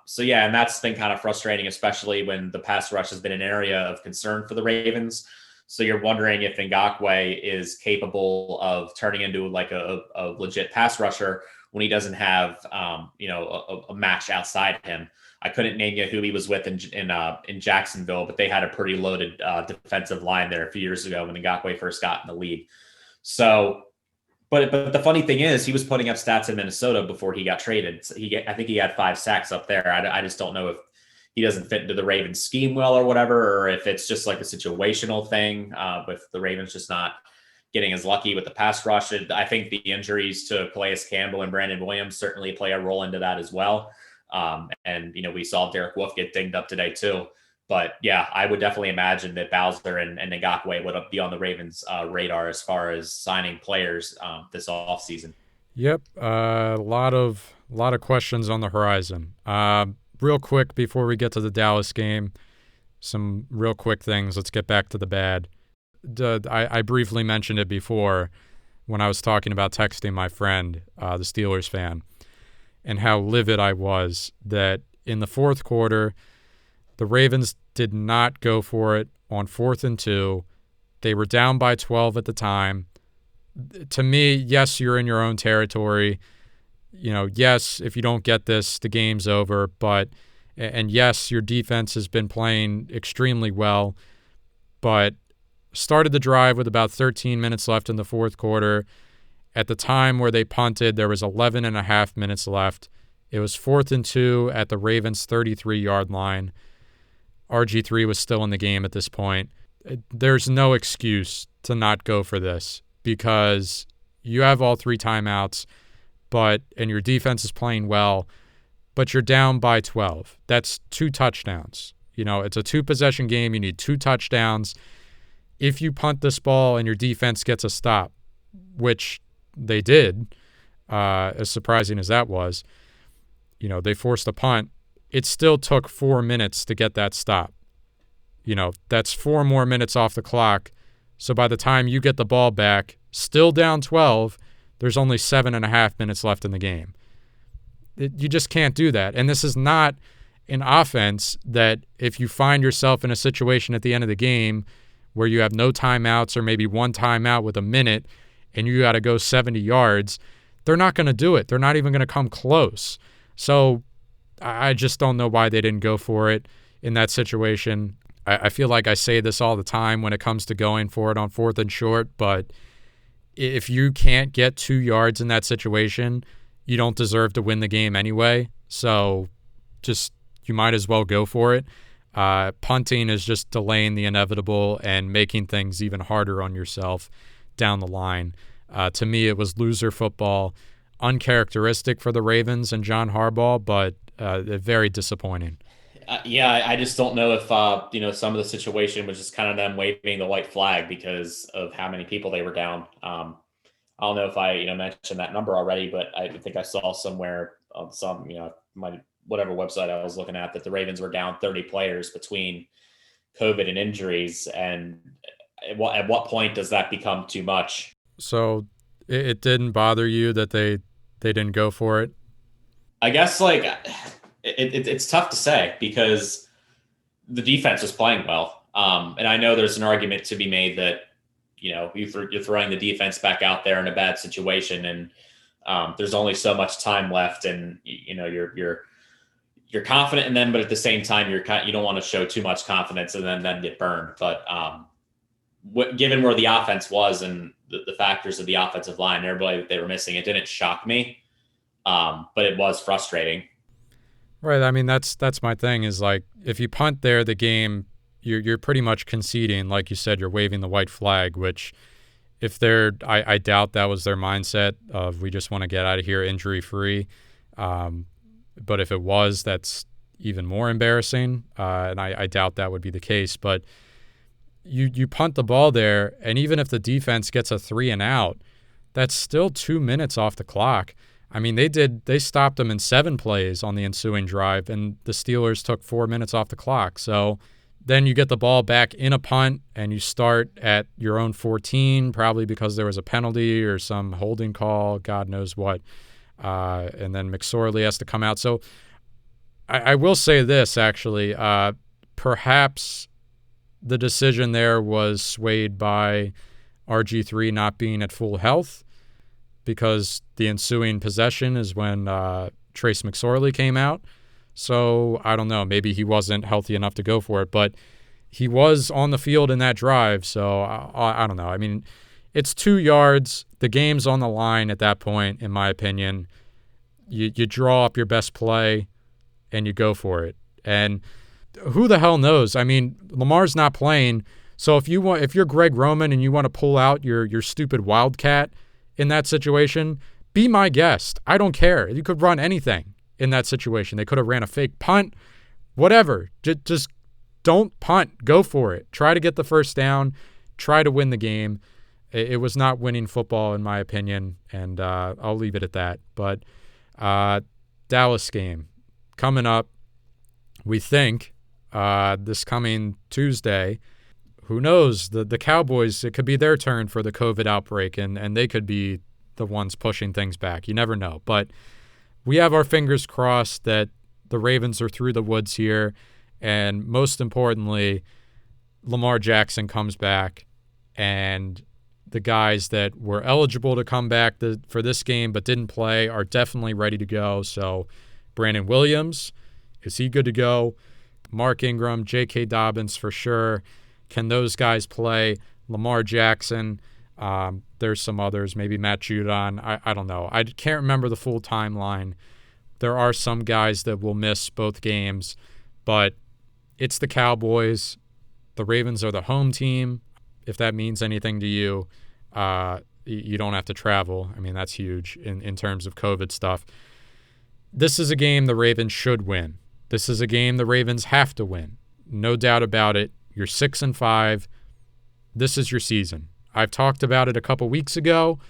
So yeah, and that's been kind of frustrating, especially when the pass rush has been an area of concern for the Ravens. So you're wondering if Ngakoue is capable of turning into like a legit pass rusher when he doesn't have, a match outside him. I couldn't name you who he was with in Jacksonville, but they had a pretty loaded defensive line there a few years ago when Ngakoue first got in the league. So, but the funny thing is, he was putting up stats in Minnesota before he got traded. So I think he had 5 sacks up there. I just don't know if he doesn't fit into the Ravens scheme well or whatever, or if it's just like a situational thing with the Ravens just not getting as lucky with the pass rush. I think the injuries to Calais Campbell and Brandon Williams certainly play a role into that as well. And we saw Derek Wolfe get dinged up today too. But yeah, I would definitely imagine that Bowser and Ngakoue would be on the Ravens' radar as far as signing players this offseason. Yep, a lot of questions on the horizon. Real quick before we get to the Dallas game, some real quick things. Let's get back to the bad. I briefly mentioned it before when I was talking about texting my friend, the Steelers fan, and how livid I was that in the fourth quarter, the Ravens did not go for it on 4th and 2. They were down by 12 at the time. To me, yes, you're in your own territory. Yes, if you don't get this, the game's over. And yes, your defense has been playing extremely well, but started the drive with about 13 minutes left in the fourth quarter. At the time where they punted, there was 11 and a half minutes left. It was 4th and 2 at the Ravens' 33-yard line. RG3 was still in the game at this point. there's no excuse to not go for this because you have all 3 timeouts, and your defense is playing well, but you're down by 12. That's 2 touchdowns. It's a 2-possession game. You need 2 touchdowns. If you punt this ball and your defense gets a stop, which they did, as surprising as that was, they forced a punt. It still took 4 minutes to get that stop. That's 4 more minutes off the clock. So by the time you get the ball back, still down 12, there's only 7.5 minutes left in the game. You just can't do that. And this is not an offense that if you find yourself in a situation at the end of the game where you have no timeouts or maybe 1 timeout with a minute and you got to go 70 yards, they're not going to do it. They're not even going to come close. So I just don't know why they didn't go for it in that situation. I feel like I say this all the time when it comes to going for it on 4th and short, but if you can't get 2 yards in that situation, you don't deserve to win the game anyway. So you might as well go for it. Punting is just delaying the inevitable and making things even harder on yourself down the line. To me, it was loser football, uncharacteristic for the Ravens and John Harbaugh, but very disappointing. I just don't know if some of the situation was just kind of them waving the white flag because of how many people they were down. I don't know if I mentioned that number already, but I think I saw somewhere on some whatever website I was looking at that the Ravens were down 30 players between COVID and injuries. And at what point does that become too much? So it didn't bother you that they didn't go for it? I guess it's tough to say because the defense was playing well. And I know there's an argument to be made that, you're throwing the defense back out there in a bad situation and there's only so much time left and, you're confident in them, but at the same time, you don't want to show too much confidence and then get burned. But given where the offense was and the factors of the offensive line, everybody that they were missing, it didn't shock me. But it was frustrating. Right. I mean, that's my thing is like, if you punt there, the game, you're pretty much conceding. Like you said, you're waving the white flag, which if I doubt that was their mindset of we just want to get out of here injury free. But if it was, that's even more embarrassing. And I doubt that would be the case. But you punt the ball there, and even if the defense gets a 3 and out, that's still 2 minutes off the clock. I mean, they stopped them in 7 plays on the ensuing drive, and the Steelers took 4 minutes off the clock. So then you get the ball back in a punt, and you start at your own 14, probably because there was a penalty or some holding call, God knows what. And then McSorley has to come out. So I will say this, actually. Perhaps the decision there was swayed by RG3 not being at full health, because the ensuing possession is when Trace McSorley came out. So I don't know. Maybe he wasn't healthy enough to go for it, but he was on the field in that drive. So I don't know. I mean, it's 2 yards. The game's on the line at that point, in my opinion. You draw up your best play and you go for it. And who the hell knows? I mean, Lamar's not playing. So if you're Greg Roman and you want to pull out your stupid Wildcat in that situation, be my guest. I don't care. You could run anything in that situation. They could have ran a fake punt, whatever. Just don't punt. Go for it. Try to get the first down. Try to win the game. It was not winning football, in my opinion, and I'll leave it at that. But Dallas game coming up, we think, this coming Tuesday. Who knows? The Cowboys, it could be their turn for the COVID outbreak, and they could be the ones pushing things back. You never know. But we have our fingers crossed that the Ravens are through the woods here, and most importantly, Lamar Jackson comes back, and the guys that were eligible to come back for this game but didn't play are definitely ready to go. So Brandon Williams, is he good to go? Mark Ingram, J.K. Dobbins for sure. Can those guys play? Lamar Jackson, there's some others, maybe Matt Judon. I don't know. I can't remember the full timeline. There are some guys that will miss both games, but it's the Cowboys. The Ravens are the home team. If that means anything to you, you don't have to travel. I mean, that's huge in terms of COVID stuff. This is a game the Ravens should win. This is a game the Ravens have to win. No doubt about it. You're 6-5. This is your season. I've talked about it a couple weeks ago.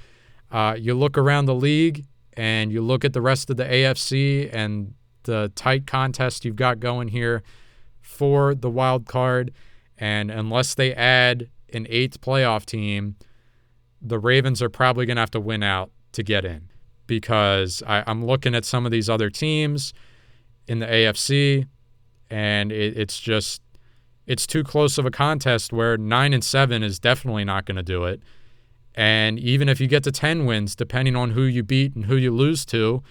You look around the league and you look at the rest of the AFC and the tight contest you've got going here for the wild card. And unless they add an 8th playoff team, the Ravens are probably going to have to win out to get in, because I'm looking at some of these other teams in the AFC, and it's too close of a contest where 9-7 is definitely not going to do it. And even if you get to 10 wins, depending on who you beat and who you lose to,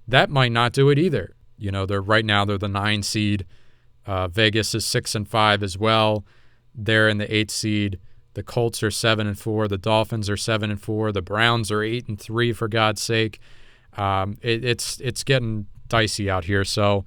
that might not do it either. You know, they're the 9 seed. Vegas is 6-5 as well. They're in the 8th seed. The Colts are 7-4. The Dolphins are 7-4. The Browns are 8-3, for God's sake. It's getting dicey out here. So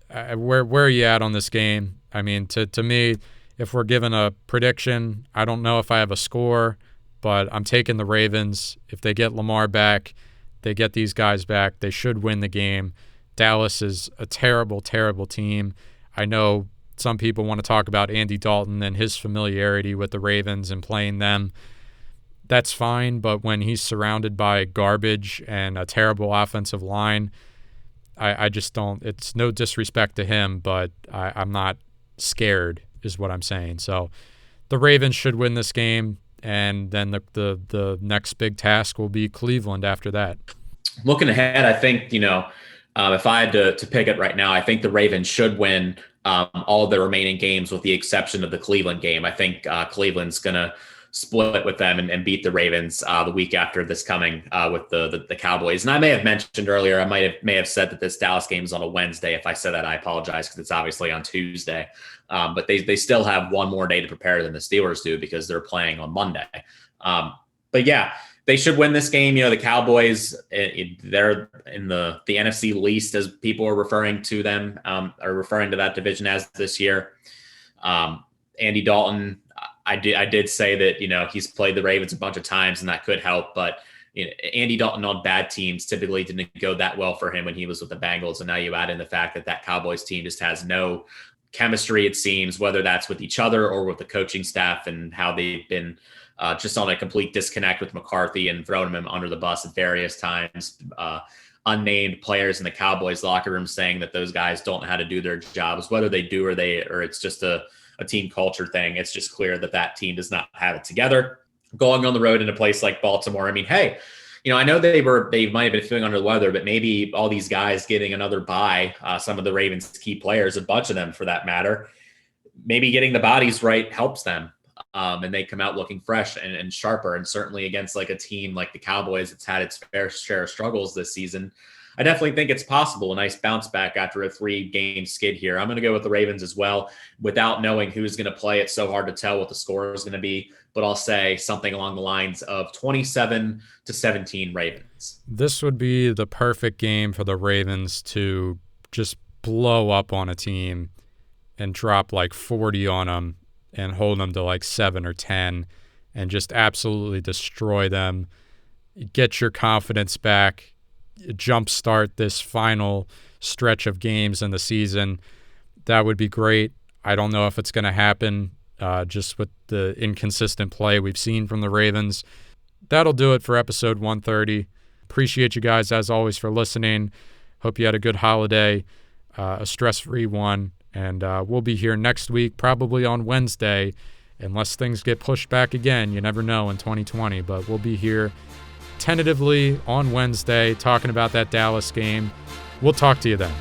where are you at on this game? I mean, to me, if we're given a prediction, I don't know if I have a score, but I'm taking the Ravens. If they get Lamar back, they get these guys back, they should win the game. Dallas is a terrible, terrible team. I know some people want to talk about Andy Dalton and his familiarity with the Ravens and playing them. That's fine, but when he's surrounded by garbage and a terrible offensive line, I just don't. It's no disrespect to him, but I'm not scared is what I'm saying. So the Ravens should win this game, and then the next big task will be Cleveland after that. Looking ahead, I think, if I had to pick it right now, I think the Ravens should win all of the remaining games with the exception of the Cleveland game. I think Cleveland's going to split with them and beat the Ravens the week after this coming with the Cowboys. And I may have mentioned earlier, I may have said that this Dallas game is on a Wednesday. If I said that, I apologize, because it's obviously on Tuesday. But they still have one more day to prepare than the Steelers do, because they're playing on Monday. But yeah, they should win this game. The Cowboys, they're in the NFC least, as people are referring to them, are referring to that division as this year. Andy Dalton, I did say that, he's played the Ravens a bunch of times and that could help, but Andy Dalton on bad teams typically didn't go that well for him when he was with the Bengals. And now you add in the fact that Cowboys team just has no chemistry, it seems, whether that's with each other or with the coaching staff, and how they've been just on a complete disconnect with McCarthy and throwing him under the bus at various times. Unnamed players in the Cowboys locker room saying that those guys don't know how to do their jobs, whether they do or it's just a team culture thing. It's just clear that team does not have it together. Going on the road in a place like Baltimore, I mean, hey, I know they might have been feeling under the weather, but maybe all these guys getting another bye, some of the Ravens' key players, a bunch of them for that matter, maybe getting the bodies right helps them. And they come out looking fresh and sharper. And certainly against like a team like the Cowboys that's had its fair share of struggles this season, I definitely think it's possible. A nice bounce back after a 3-game skid here. I'm going to go with the Ravens as well. Without knowing who's going to play, it's so hard to tell what the score is going to be. But I'll say something along the lines of 27-17 Ravens. This would be the perfect game for the Ravens to just blow up on a team and drop like 40 on them and hold them to like 7 or 10 and just absolutely destroy them. Get your confidence back. Jumpstart this final stretch of games in the season. That would be great. I don't know if it's going to happen just with the inconsistent play we've seen from the Ravens. That'll do it for episode 130. Appreciate you guys, as always, for listening. Hope you had a good holiday, a stress-free one, and we'll be here next week, probably on Wednesday, unless things get pushed back again. You never know in 2020, but we'll be here tentatively on Wednesday talking about that Dallas game. We'll talk to you then.